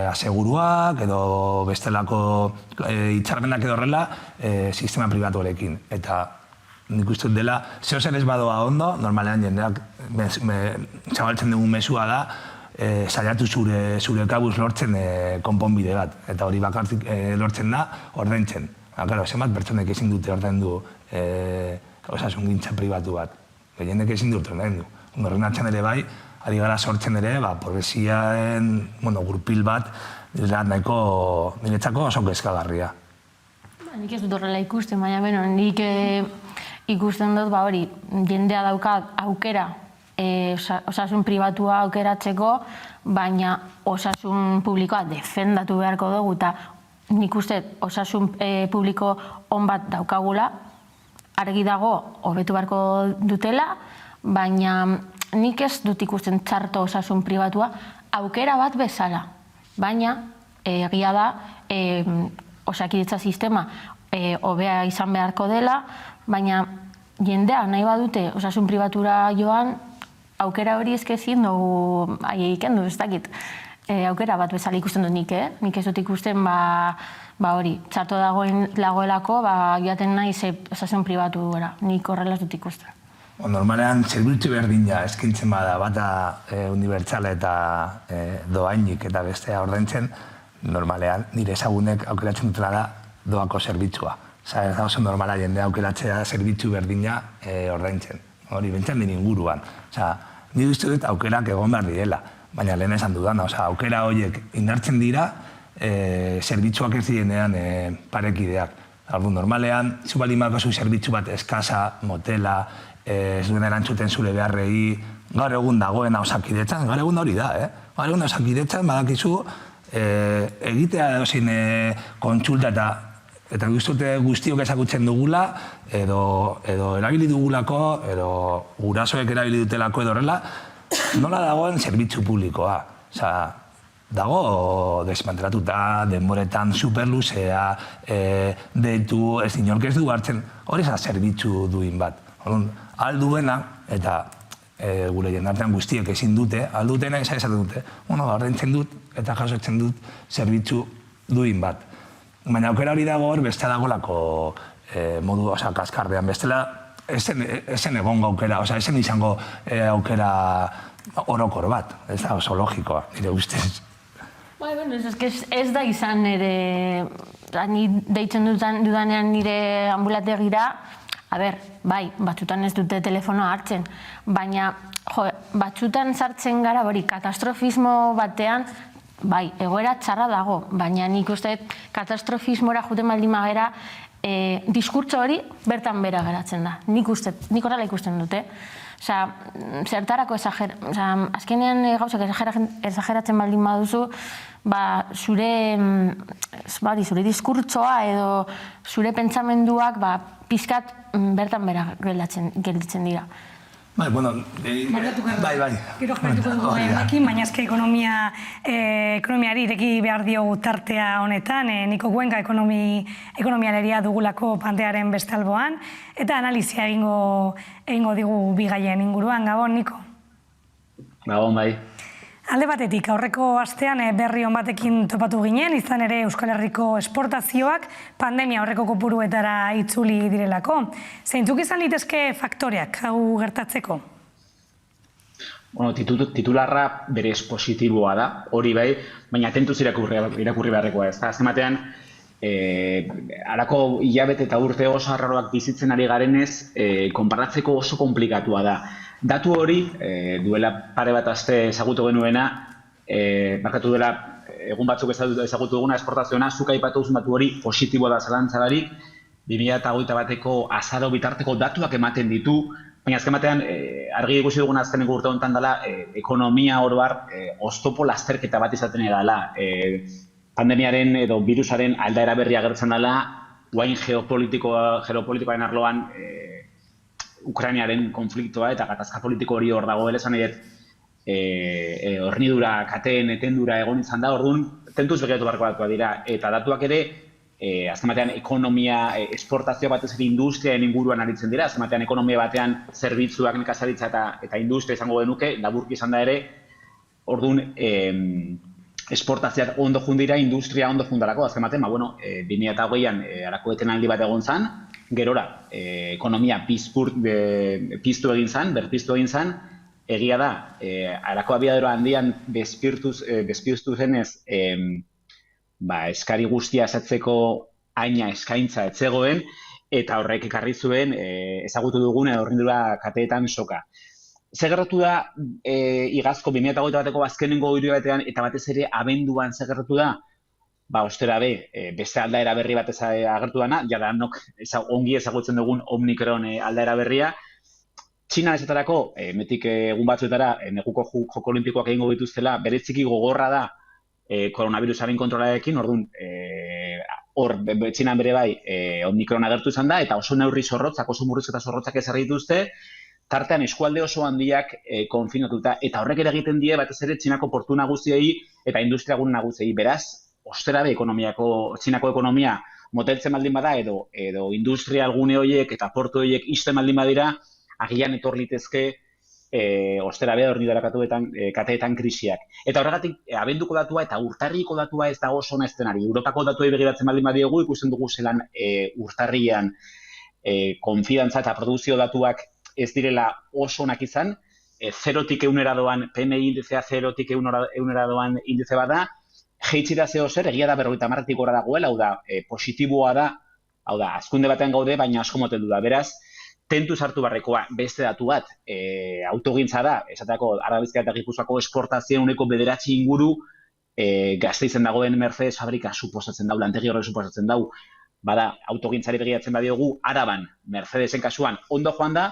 aseguruak edo bestelako hitzarmenak edo horrela sistema pribatuarekin. Eta nik uste dela, zeo zer ez badoa ondo, normalean jendeak zabaltzen dugun mesua da, saiatu zure kabuz lortzen konponbide bat. Eta hori bakartik lortzen da, ordaintzen. Zenbat pertsonek ezin dute ordaindu osasun gintza pribatu bat. Jendek ezin dut ordaindu. Horren atxan ere bai, ari gara sortzen ere, pobreziaen gurpil bat, nahiko niretzako oso kezkagarria. Nik ez dut horrela ikusten, baina nik ikusten dut hori, jendea dauka aukera osasun pribatua aukeratzeko, baina osasun publikoa defendatu beharko dugu, eta nik uste osasun publiko on bat daukagula, argi dago hobetu beharko dutela, baina nik ez dut ikusten txarto osasun pribatua aukera bat bezala. Baina egia da osakidetza sistema hobea izan beharko dela, baina jendea nahi badute osasun pribatura joan, aukera hori ezkezin dugu aieiken du, ez dakit. Aukera bat bezala ikusten dut nik, nik ez dut ikusten hori, txarto dagoelako joaten nahi osasun pribatu gora, nik horrela ez dut ikusten. Normalean, zerbitzu berdina eskintzen bada, bata unibertsala eta doainik eta bestea ordaintzen, normalean nire ezagunek aukeratzen dutela da doako zerbitzua. Osa, ez da oso normala jendea aukeratzea zerbitzu berdina ordaintzen. Hori, bentzen din inguruan. Osa, nire uste dut aukerak egon behar direla, baina lehen esan dudana. Osa, aukera horiek indartzen dira, zerbitzuak ez direnean parekideak. Orduan, normalean, zu baldin baduzu zerbitzu bat eskasa, motela, ez duen erantzuten zure beharrei, gaur egun dagoena Osakidetzan, gaur egun hori da, Gaur egun Osakidetzan badakizu egitea edozein kontsulta eta guztiok ezagutzen dugula, edo erabili dugulako, edo gurasoek erabili dutelako edo horrela, nola dagoen zerbitzu publikoa. Osa, dago desmantelatuta, denboretan superluzea, deitu, ez inork ez du hartzen, hori za zerbitzu duin bat. Alduena, eta gure jendartean guztiek ezin dute, aldutena esaten dute, ordaintzen dut eta jasotzen dut zerbitzu duin bat. Baina aukera hori dago hor, beste dagolako modu, kaskarrean, bestela esen egongo aukera, esen izango aukera orokor bat, ez da oso logikoa, nire ustez. Ez da izan ere, ni deitzen dudanean nire ambulategira, bai, batzutan ez dute telefonoa hartzen, baina batzutan sartzen gara hori katastrofismo batean, bai, egoera txarra dago, baina nik uste katastrofismora juten baldin magera, diskurtso hori bertan bera geratzen da. Nik horrela ikusten dute. Zertarako azkenean gauzak exageratzen baldin baduzu, zure diskurtsoa edo zure pentsamenduak pizkat bertan bera gelditzen dira. Bai. Gero jarretuko dugu gaianekin, baina ezke ekonomiari ireki behar diogu tartea honetan, Niko Guenga ekonomialeria dugulako pantearen beste alboan, eta analizia egingo digu bi gaien inguruan. Gabon, Niko? Gabon, bai. Alde batetik, aurreko astean berri on batekin topatu ginen, izan ere Euskal Herriko esportazioak pandemia aurreko kopuruetara itzuli direlako. Zeintzuk izan litezke faktoreak hau gertatzeko? Titularra berez positiboa da, hori bai, baina tentuz irakurri beharrekoa ez. Azken batean, harako hilabete eta urte oso arraroak bizitzen ari garenez, konparatzeko oso komplikatua da. Datu hori, duela pare bat aste ezagutu genuena, markatu dela egun batzuk ezagutu duguna esportazioa, zuk aipatu duzun datu hori positiboa da zalantzalarik, 2021 bateko azaro bitarteko datuak ematen ditu, baina azken batean argi ikusi duguna azkeneko urte honetan dela ekonomia oroar oztopo lasterketa bat izaten dela. Pandemiaren edo virusaren aldaera berria agertzen dela, guain geopolitikoaren arloan Ukrainiaren konfliktoa eta gatazka politiko hori hor dagoela esan edo hornidura, kateen, etendura egon izan da, orduan tentuz begiratu beharko dira. Eta datuak ere, azken batean ekonomia, esportazio batez ere industriaren inguruan aritzen dira, azken batean ekonomia batean zerbitzuak, nekazaritza eta industria izango genuke, laburki izan da ere, orduan esportazioak ondo jundira, industria ondo jundarako, azken batean, 2008an harako etenaldi bat egon zan, gerora, ekonomia piztu egin zan, berpiztu egin zan, egia da, harako abiadero handian bezpiztu zenez, eskari guztia esatzeko aina eskaintza etzegoen, eta horrek ekarri zuen ezagutu dugun hornidura kateetan soka. Zer gertatu da, igazko 2008 bateko azkenengo hilabetean eta batez ere abenduan zer gertatu da, ostera beste aldaera berri bat agertu dana, jadanok ongi ezagutzen dugun Omikron aldaera berria. Txinan esaterako, metik egun batzuetara, neguko joko olimpikoak egingo dituztela, bereziki gogorra da koronavirusaren kontrolarekin, orduan, hor, Txinan bere bai, Omikron agertu izan da, eta oso neurri zorrotzak, oso murrizketa zorrotzak ezarri dituzte, tartean eskualde oso handiak konfinatuta, eta horrek ere egiten die, batez ere Txinako portu nagusiei eta industria gune nagusiei. Beraz, ostera Txinako ekonomia moteltzen baldin bada edo industrial gune horiek eta portu horiek ixten baldin badira, agian etor litezke ostera hornidura kateetan krisiak. Eta horregatik, abenduko datua eta urtarriko datua ez da oso ona ezten ari. Europako datuei begiratzen baldin badiegu, ikusten dugu zelan urtarrian konfidantza eta produzio datuak ez direla oso onak izan, 0-100 doan, PMI indizea 0-100 doan indize bada, jeitsira zeo zer, egia da 50-tik gora dagoela, hau da, positiboa da, hau da, azkunde batean gaude, baina asko moteldu da. Beraz, tentu sartu barrekoa, beste datu bat, autogintza da, esateko Araba Bizkaia eta Gipuzkoako esportazioen uneko 9 inguru Gasteizen dagoen Mercedes fabrika suposatzen dau, lantegi horrek suposatzen dau, bada, autogintzari begiratzen badiogu, Araban, Mercedesen kasuan, ondo joan da,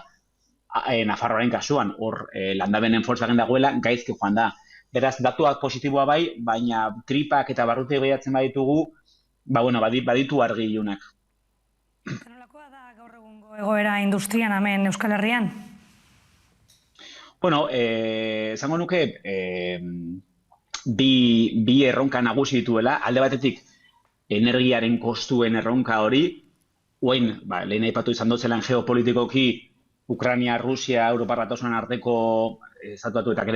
Nafarroaren kasuan, hor landabenen Volkswagen dagoela, gaizki joan da. Beraz, datuak positiboa bai, baina tripak eta barrutik begiratzen baditugu, baditu argi ilunak. Nolakoa da gaur egungo egoera industrian hemen Euskal Herrian? Bueno, esango nuke, bi erronka nagusi dituela, alde batetik energiaren kostuen erronka hori, oain, lehen aipatu izan dutzelan geopolitikoki, Ukraina, Rusia, Europar Batasunan arteko estatuatuak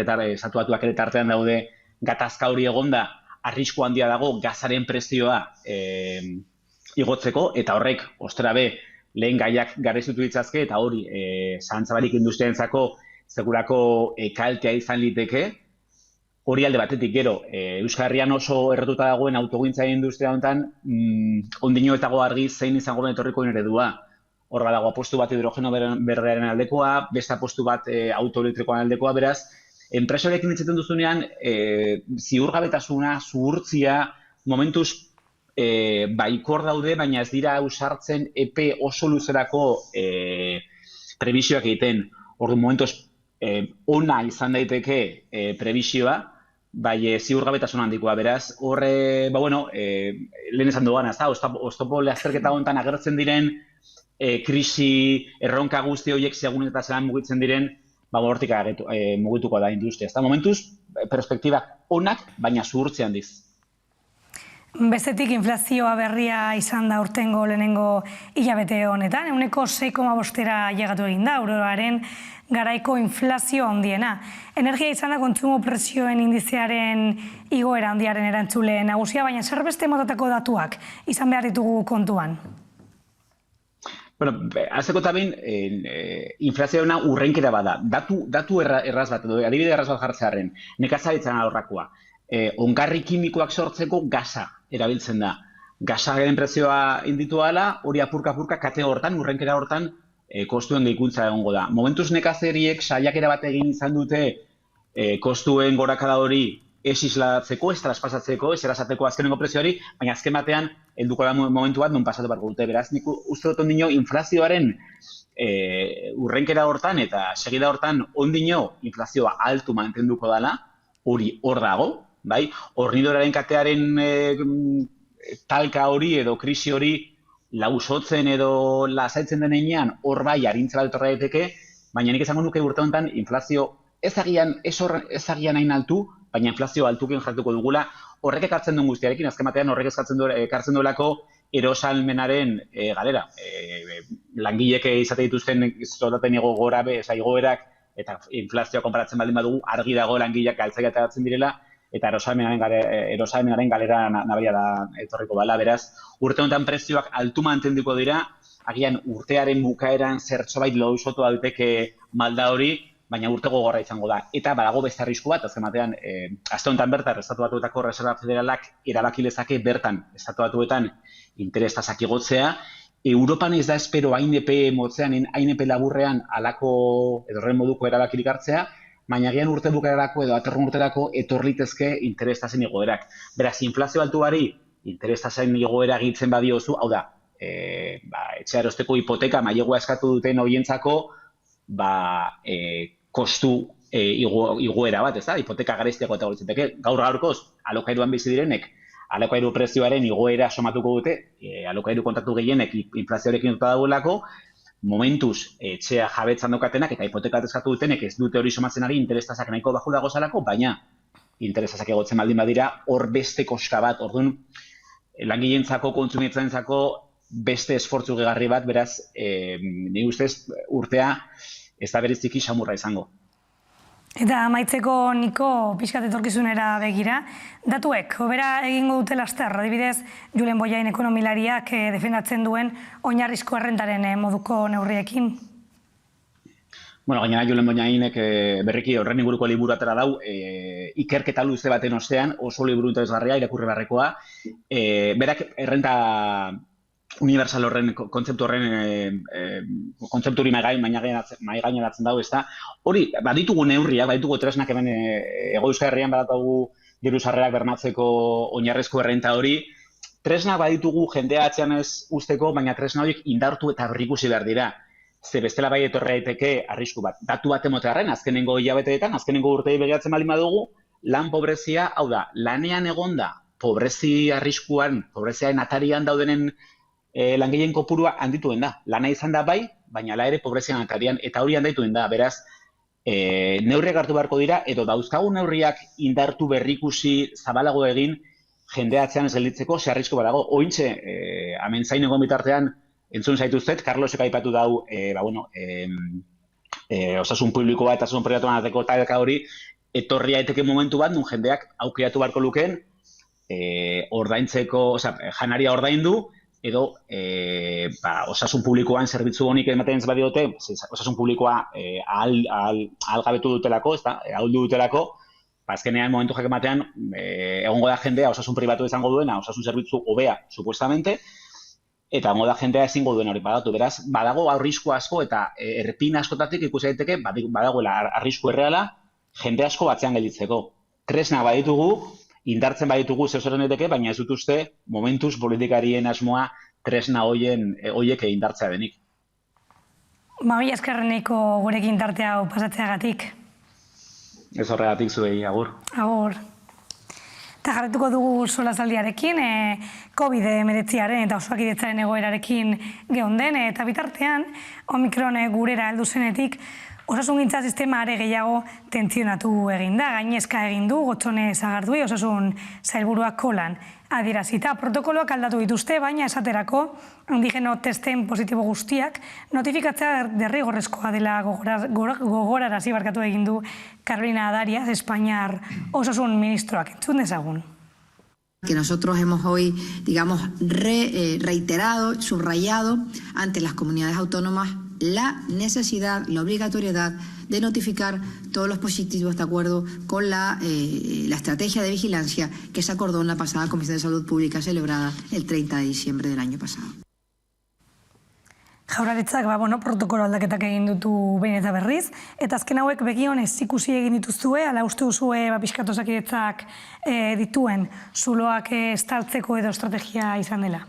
ere tartean daude gatazka hori egonda, arrisku handia dago gazaren prezioa igotzeko, eta horrek, ostera be, lehen gaiak garestitu ditzazke, eta hori, zahantzabarik industriarentzako segurako kaltea izan liteke, hori alde batetik gero, Euskal Herrian oso errotuta dagoen autogintza industria honetan, ondino etago argi zein izango den etorriko eredua. Hor badago apostu bat hidrogeno berdearen aldekoa, beste apostu bat autoelektrikoan aldekoa, beraz, enpresorekin hitzaten duzunean, ziurgabetasuna, zuhurtzia, momentuz baikor daude, baina ez dira ausartzen epe oso luzerako prebisioak egiten. Ordu momentuz ona izan daiteke prebisioa, bai ziurgabetasun handikoa, beraz, horre, lehen esan dugan, oztopo azterketa honetan agertzen diren krisi erronka guzti horiek segun eta zelan mugitzen diren, hortik mugituko da industria. Ez da, momentuz, perspektibak onak, baina zuhurtze handiz. Bestetik inflazioa berria izan da urtengo lehenengo hilabete honetan, ehuneko 6,5-era llegatu egin da, euroaren garaiko inflazio handiena. Energia izan da kontsumo prezioen indizearen igoera handiaren erantzule nagusia, baina zer beste motatako datuak izan behar ditugu kontuan? Bueno, azteko eta behin, inflazioa urrenkera bada. Datu erraz bat, adibide erraz bat jartzearen, nekazaritzan alorrakoa. Ongarri kimikoak sortzeko gaza erabiltzen da. Gazaren prezioa inditu ala, hori apurka-apurka kate hortan, urrenkera hortan, kostuen gehikuntza egongo da. Momentuz nekazariek saiakera bat egin izan dute kostuen gorakada hori ez islatzeko, ez traspasatzeko, ez erasateko azkenengo prezio hori, baina azken batean helduko da momentu bat non pasatu barko dute. Beraz, nik uste dut ondino inflazioaren urrenkera hortan eta segida hortan ondino inflazioa altu mantenduko dela, hori hor dago, bai? Hornidoraren katearen talka hori edo krisi hori lausotzen edo lasaitzen denean hor bai arintza bat etorra daiteke, baina nik esango nuke urte honetan inflazio ez agian hain altu, baina inflazio altuken jartuko dugula, horrek ekartzen duen guztiarekin, azken batean horrek ekartzen duelako erosalmenaren galera. Langilek izate dituzten soldaten igoerak eta inflazioa konparatzen baldin badugu, argi dago langileak galtzaia ateratzen direla, eta erosalmenaren galera nabaria da etorriko bala. Beraz, urte honetan prezioak altu mantenduko dira, agian urtearen bukaeran zertxobait lausotu daiteke malda hori, baina urte gogorra izango da. Eta badago beste arrisku bat, azken batean, aste honetan bertan, Estatu Batuetako Reserva Federalak erabaki lezake bertan, Estatu Batuetan interes tasak igotzea. Europan ez da espero hain epe motzean, hain epe laburrean alako edo horren moduko erabakirik hartzea, baina agian urte bukaerarako edo atorren urterako etorlitezke interes tasen igoerak. Beraz, inflazio altuari interes tasen igoera egitzen badiozu, hau da, etxea erosteko hipoteka mailegua eskatu duten horientzako, kostu igoera bat, ez da? Hipoteka garestiako eta gortziteke. Gaur-gaurkoz, alokairuan bizi direnek, alokairu prezioaren igoera somatuko dute, alokairu kontratu gehienek inflazioarekin duta dagoelako, momentuz etxea jabetzan daukatenak eta hipoteka eskatu dutenek ez dute hori somatzen ari interestasak nahiko baju dago zalako, baina interestasak egotzen baldin badira, hor beste koska bat, orduan langileentzako, kontsumitzaileentzako beste esfortzu gehigarri bat, beraz, nire ustez urtea ez da bereziki samurra izango. Eta amaitzeko Niko pixkat etorkizunera begira, datuek, hobera egingo dute laster, adibidez, Julen Bollain ekonomilariak defendatzen duen oinarrizko errentaren moduko neurriekin? Gainera Julen Boñainek berriki horren inguruko liburu atera dau, ikerketa luze baten ostean, oso liburu interesgarria, irakurri beharrekoa. Berak errenta universal horren, kontzeptu horren, kontzeptu hori maigaineratzen dago, ezta? Hori, baditugu neurriak, baditugu tresnak hemen Hego Euskal Herrian badatugu diru-sarrerak bermatzeko oinarrezko errenta hori, tresnak baditugu jendea atzean ez usteko, baina tresna horiek indartu eta berrikusi behar dira. Ze bestela bai etorri daiteke arrisku bat. Datu bat emotearren, azkenengo hilabeteetan, azkenengo urtei begiratzen baldin badugu, lan pobrezia, hau da, lanean egonda, pobrezia arriskuan, pobreziaren atarian daudenen langileen kopurua handituen da. Lana izan da bai, baina ala ere pobrezian atarian, eta hori handituen da, beraz, neurriak hartu beharko dira, edo dauzkagu neurriak indartu berrikusi zabalago egin, jendea atzean ez gelditzeko, ze arrisku badago. Ointxe, hemen zain egon bitartean, entzun zaituztet, Carlosek aipatu dau, osasun publikoa eta osasun pribatuan arteko talka hori, etorria daiteke momentu bat, nun jendeak aukeratu beharko lukeen, ordaintzeko, janaria ordaindu, edo osasun publikoan zerbitzu honik ematen ez badiote, osasun publikoa ahalgabetu dutelako, ahuldu dutelako, azkenean momentu jak ematean, egongo da jendea osasun pribatu izango duena, osasun zerbitzu hobea, supuestamente, eta egongo da jendea ezingo duena hori badatu. Beraz, badago arrisku asko eta erpin askotatik ikusi daiteke badagoela arrisku erreala jende asko batzean gelditzeko. Tresna baditugu, indartzen baditugu zeuzoren daiteke, baina ez dut uste momentuz politikarien asmoa tresna hoiek indartzea denik. Mila eskerreneko gurekin tartea hau pasatzeagatik. Ez horregatik zuei, agur. Agur. Eta jarretuko dugu solasaldiarekin, COVID-19 eta Osakidetzaren egoerarekin geunden, eta bitartean, Omikron gurera heldu zenetik, osasungintza sistema are gehiago tentzionatu egin da, gainezka egin du Gotzone Sagardui osasun sailburuak kolan adierazita. Protokoloak aldatu dituzte, baina esaterako antigeno testen positibo guztiak notifikatzea derrigorrezkoa dela gogorarazi barkatu egin du Carolina Darias, Espainiar osasun ministroak. Entzun dezagun. Que nosotros hemos hoy, digamos, reiterado, subrayado ante las comunidades autónomas la necesidad, la obligatoriedad de notificar todos los positivos de acuerdo con la estrategia de vigilancia que se acordó en la pasada Comisión de Salud Pública celebrada el 30 de diciembre del año pasado. Jaurlaritzak protokolo aldaketak egin dutu behin eta berriz, eta azken hauek begionez ikusi egin dituzue, ala uste duzue pixkat Osakidetzak dituen zuloak estaltzeko edo estrategia izan dela?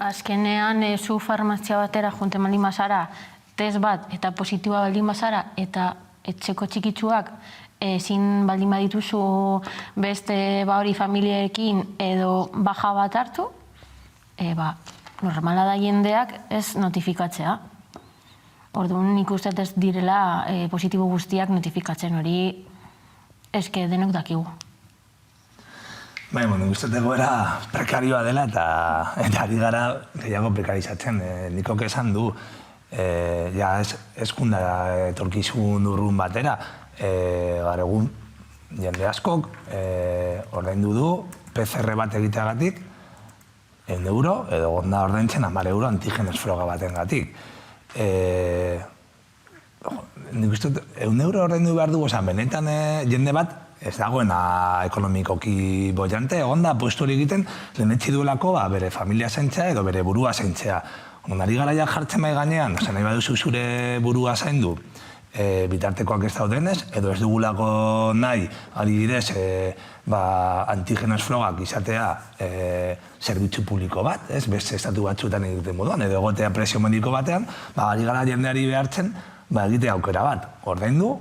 Azkenean zu farmazia batera junten baldin bazara, test bat eta positiboa baldin bazara, eta etxeko txikitsuak ezin baldin badituzu beste hori familiarekin edo baja bat hartu, normala da jendeak ez notifikatzea. Orduan nik uste ez direla positibo guztiak notifikatzen, hori eske denok dakigu. Nik uste egoera prekarioa dela eta ari gara gehiago prekarizatzen. Nikok esan du, ez kunda etorkizun urrun batera, gaur egun jende askok ordaindu du PCR bat egiteagatik, €100, edo gonda ordaintzen €10 antigenes froga batengatik. Nik uste €100 ordaindu behar du, benetan jende bat ez dagoena ekonomikoki boiante, egon da postu hori egiten lehenetxi duelako bere familia zaintzea edo bere burua zaintzea. Ondari garaiak jartzen bai gainean, nahi baduzu zure burua zaindu, bitartekoak ez daudenez, edo ez dugulako nahi, ari direz, antigenos frogak izatea zerbitzu publiko bat, beste estatu batzuetan egiten moduan, edo egotea presio mediko batean, ari gara jendeari behartzen, egitea aukera bat, ordaindu,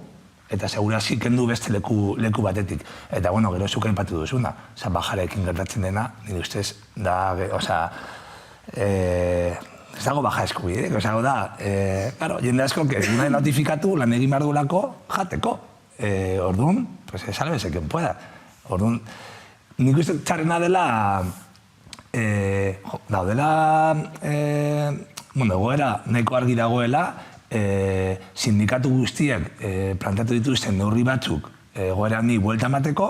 eta segurazki kendu beste leku batetik. Eta, gero zuk aipatu duzuna, bajarekin gertatzen dena, nire ustez, da, ez dago baja eskubiderik, esago da, jende asko, ez nahi notifikatu, lan egin behar duelako, jateko. Orduan, salbese quien pueda. Orduan, nik uste txarrena dela, egoera nahiko argi dagoela, sindikatu guztiak plantatu dituzten neurri batzuk egoera handi buelta emateko,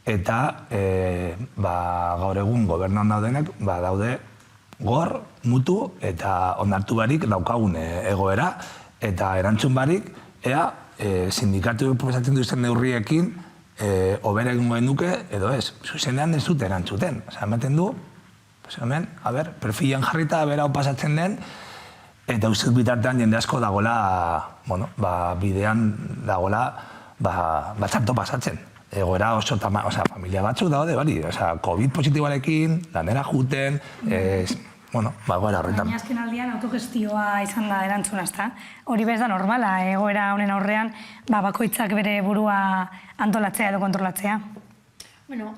eta gaur egun gobernuan daudenek daude gor, mutu eta onartu barik daukagun egoera, eta erantzun barik, ea, sindikatu proposatzen duzten neurriekin, hobera egingo genuke, edo ez, zuzenean ez dute erantzuten. Ematen du, hemen, perfilan jarrita, bera pasatzen den, eta uste bitartean jende asko dagoela, bidean dagoela, txarto pasatzen. Egoera oso, familia batzuk daude, COVID positiboarekin, lanera juten, egoera horretan. Baina azken aldian autogestioa izan da erantzuna, ezta? Hori bez da normala, egoera honen aurrean, bakoitzak bere burua antolatzea edo kontrolatzea. Bueno,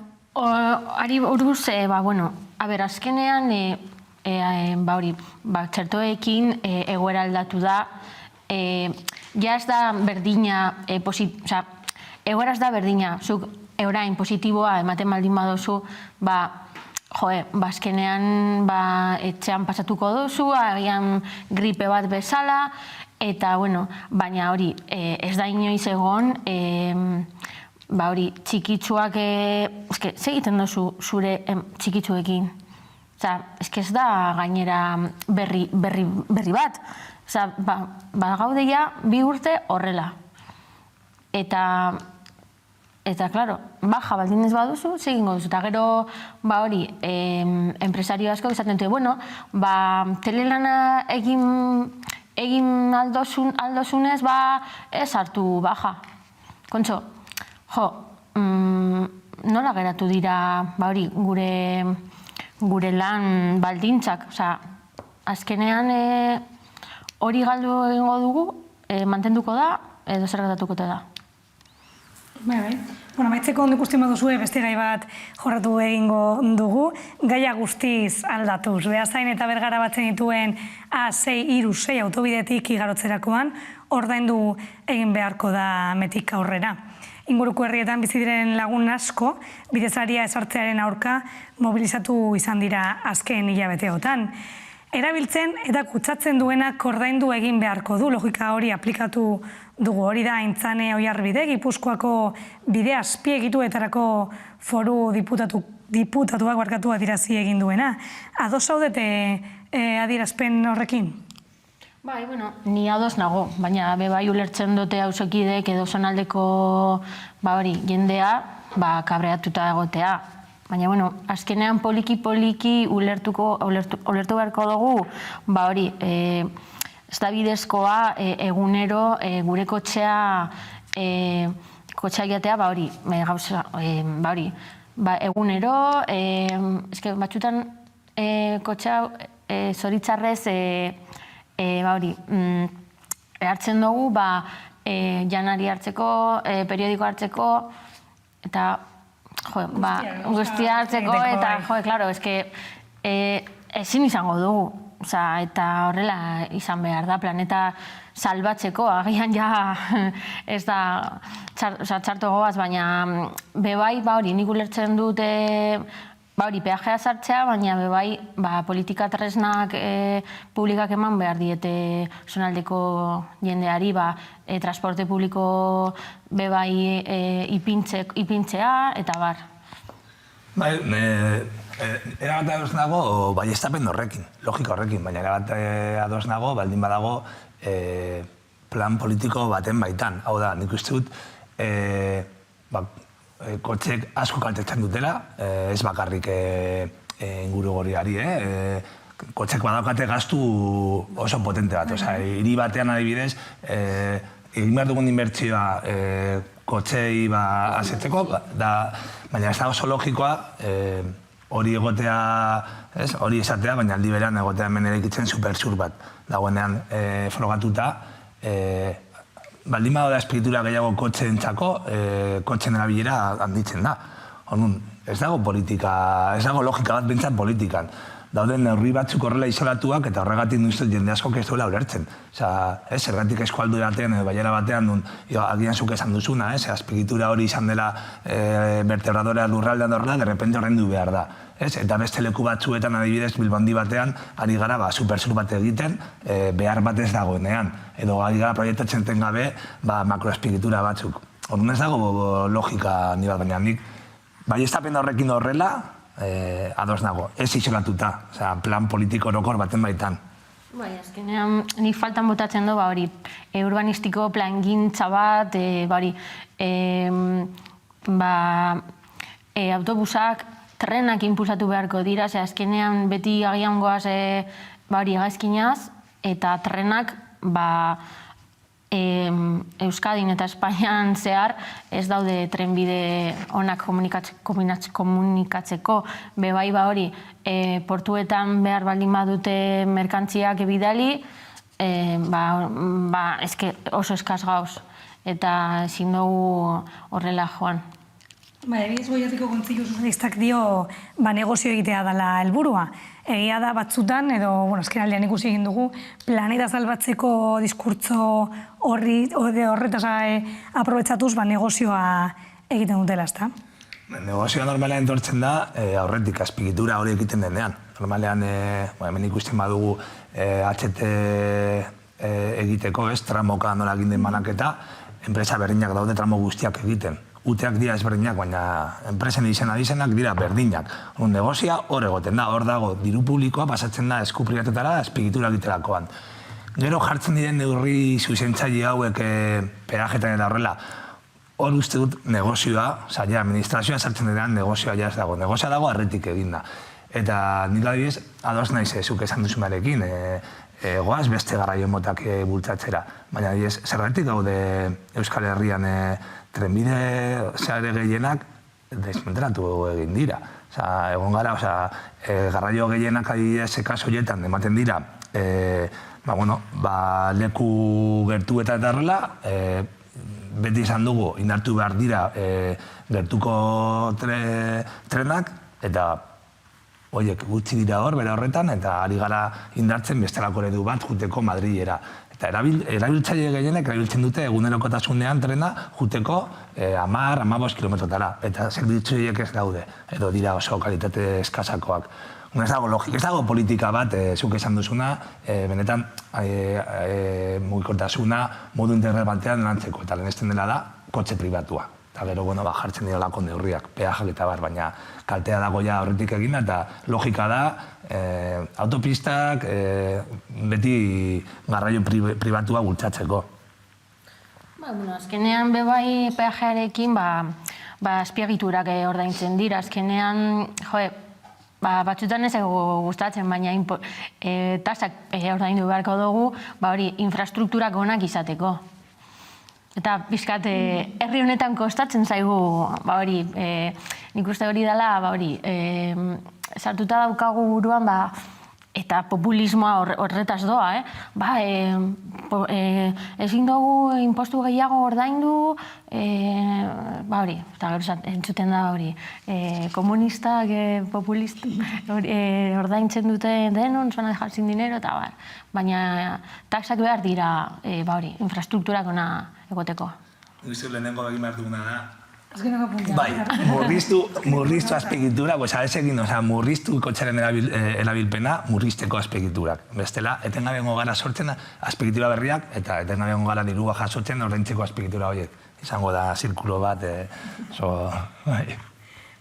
ari buruz, azkenean, txertoekin egoera aldatu da, ja ez da berdina, egoera ez da berdina, zuk orain positiboa ematen baldin badozu, azkenean etxean pasatuko duzu, agian gripe bat bezala, eta, baina hori, ez da inoiz egon, txikitsuak, segiten duzu zure txikitsuekin. Ez da gainera berri bat. Gaude ja 2 urte horrela. Eta, klaro, baja baldin ez baduzu, segingo duzu. Eta gero, enpresario asko izaten dute, telelana egin aldozunez, ez hartu baja. Kontxo, nola geratu dira, gure lan baldintzak. Azkenean, hori galdu egingo dugu, mantenduko da, edo zer gertatuko da. Maitzeko ondo ikusten baduzue beste gai bat jorratu egingo dugu, gaia guztiz aldatuz. Beasain eta Bergara batzen dituen A636 autobidetik igarotzerakoan, ordaindu egin beharko da metik aurrera. Inguruko herrietan bizi diren lagun asko, bidezaria ezartzearen aurka mobilizatu izan dira azken hilabeteotan. Erabiltzen eta kutsatzen duenak ordaindu egin beharko du, logika hori aplikatu dugu. Hori da Aintzane Oiarbide, Gipuzkoako bide azpiegituetarako foru diputatuak barkatu adierazi egin duena. Ados zaudete adierazpen horrekin? Ni ados nago, baina bebai ulertzen dute auzokideek edo zonaldeko jendea kabreatuta egotea. Baina, azkenean poliki-poliki ulertu beharko dugu, ez da bidezkoa egunero gure kotxea jatea, egunero, batxutan kotxea zoritzarrez hartzen dugu, janari hartzeko, periodiko hartzeko, eta guztia hartzeko, eta, klaro, ezin izango dugu. Eta horrela izan behar da, planeta salbatzeko, agian ja ez da txarto goaz, baina bebai, nik ulertzen dute peajea sartzea, baina bebai politika tresnak publikak eman behar diete zonaldeko jendeari, transporte publiko bebai ipintzea, eta bar. Erabat ados nago baieztapen horrekin, logika horrekin, baina erabat ados nago baldin badago plan politiko baten baitan. Hau da, nik uste dut kotxek asko kaltetzen dutela, ez bakarrik inguru goriari, kotxek badaukate gastu oso potente bat. Hiri batean adibidez, egin behar dugun inbertsioa kotxei asetzeko, baina ez da oso logikoa hori egotea, hori esatea, baina aldi berean egotea hemen eraikitzen supersur bat dagoenean frogatuta. Baldin badago da espiritura gehiago kotxeentzako, kotxeen erabilera handitzen da. Ez dago politika, ez dago logika bat bintzat politikan. Dauden neurri batzuk horrela isolatuak eta horregatik duzten jende asko ez duela ulertzen. Zergatik eskualdu batean edo baiara batean agian zuk esan duzuna, azpigitura hori izan dela vertebradora lurraldean horrela, derrepente horrendu behar da. Eta beste leku batzuetan adibidez Bilbondi batean ari gara supersur bat egiten behar bat ez dagoenean. Edo ari gara proiektatzen tengabe makroazpigitura batzuk. Orduan ez dago logika ni bat, baina nik baieztapen horrekin horrela ados nago, ez isolatuta, plan politiko orokor baten baitan. Bai, azkenean nik faltan botatzen du, hori, urbanistiko plangintza bat, hori, autobusak, trenak impulsatu beharko dira, azkenean beti agian goaz, hori, gaizkinaz, eta trenak, Euskadin eta Espainian zehar ez daude trenbide onak komunikatzeko, bebai hori portuetan behar baldin badute merkantziak bidali, oso eskaz gauz, eta ezin dugu horrela joan. Egiz Goiatiko Kontseilu Sozialistak dio negozio egitea dela helburua. Egia da batzutan, edo azkenaldian ikusi egin dugu, planeta salbatzeko diskurtso horretaz aprobetsatuz negozioa egiten dutela, ezta? Negozioa normalean entortzen da aurretik azpiegitura hori egiten denean. Normalean, hemen ikusten badugu HT egiteko, tramoka nola egin den banaketa, enpresa berdinak daude tramo guztiak egiten. Uteak dira ezberdinak, baina enpresen izenak dira berdinak. Negozia hor egoten da, hor dago diru publikoa pasatzen da esku pribatetara azpiegitura egiterakoan. Gero jartzen diren neurri zuzentzaile hauek peajetan eta horrela, hor uste dut negozioa, administrazioa sartzen denean negozioa jaz dago. Negozioa dago arretik eginda. Eta nila dibiz, adoz naiz zuk esan duzunarekin, goaz beste garraio motak bultzatzera. Baina dibiz, zergatik daude Euskal Herrian trenbide zehare gehienak desmentratu egin dira. Egon gara, garraio gehienak adibidez kaso horietan ematen dira, leku gertu eta horrela, beti izan dugu indartu behar dira gertuko trenak, eta horiek gutxi dira hor, bere horretan, eta ari gara indartzen bestelako eredu bat juteko Madrilera. Eta erabiltzaile gehienek erabiltzen dute egunerokotasunean trena juteko 10-15 kilometrotara. Eta zerbitzu horiek ez daude, edo dira oso kalitate eskasakoak. Ez dago politika bat, zuk esan duzuna, benetan mugikortasuna modu integral batean lantzeko. Eta lehenesten dela da, kotxe pribatua. Eta gero, jartzen dira lako neurriak, peajak eta bar, baina kaltea dago ja horretik egina, eta logika da, autopistak beti garraio pribatua bultzatzeko. Azkenean bebai peajearekin azpiegiturak ordaintzen dira. Azkenean, batzutan ez gustatzen, baina tasak ordaindu beharko dugu, hori infrastrukturak onak izateko. Eta pixkat, herri honetan kostatzen zaigu, nik uste hori dela, sartuta daukagu buruan, eta populismoa horretaz doa, ezin dugu impostu gehiago ordaindu, eta gero entzuten da hori, komunistak, populistak, ordaintzen dute denon, zona dejar sin dinero, eta baina taxak behar dira, infrastrukturak ona egoteko. Guztu lehenengo egin behar duguna da, Azkeneko puntua. Bai, murriztu azpiegitura, murriztu kotxaren erabilpena, murrizteko azpiegiturak. Bestela, etengabeango gara sortzen azpiegitura berriak, eta etengabeango gara dirua jasotzen ordaintzeko azpiegitura horiek. Izango da zirkulo bat,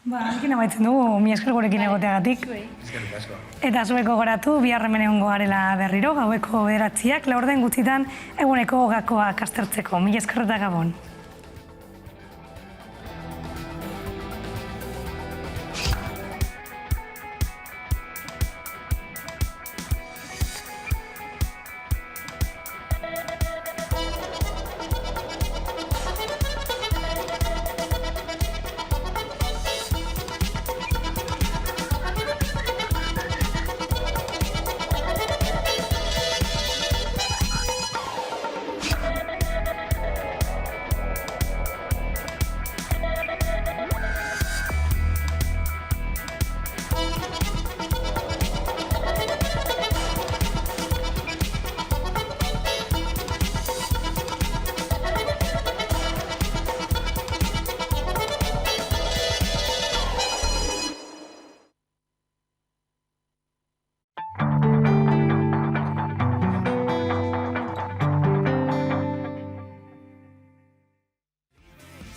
Ekin amaitzen dugu, mi esker gurekin egoteagatik. Eta zueko goratu, bihar hemen egongo garela berriro, gaueko 9:00, 4:00 gutxitan eguneko gakoak aztertzeko. Mi esker eta gabon.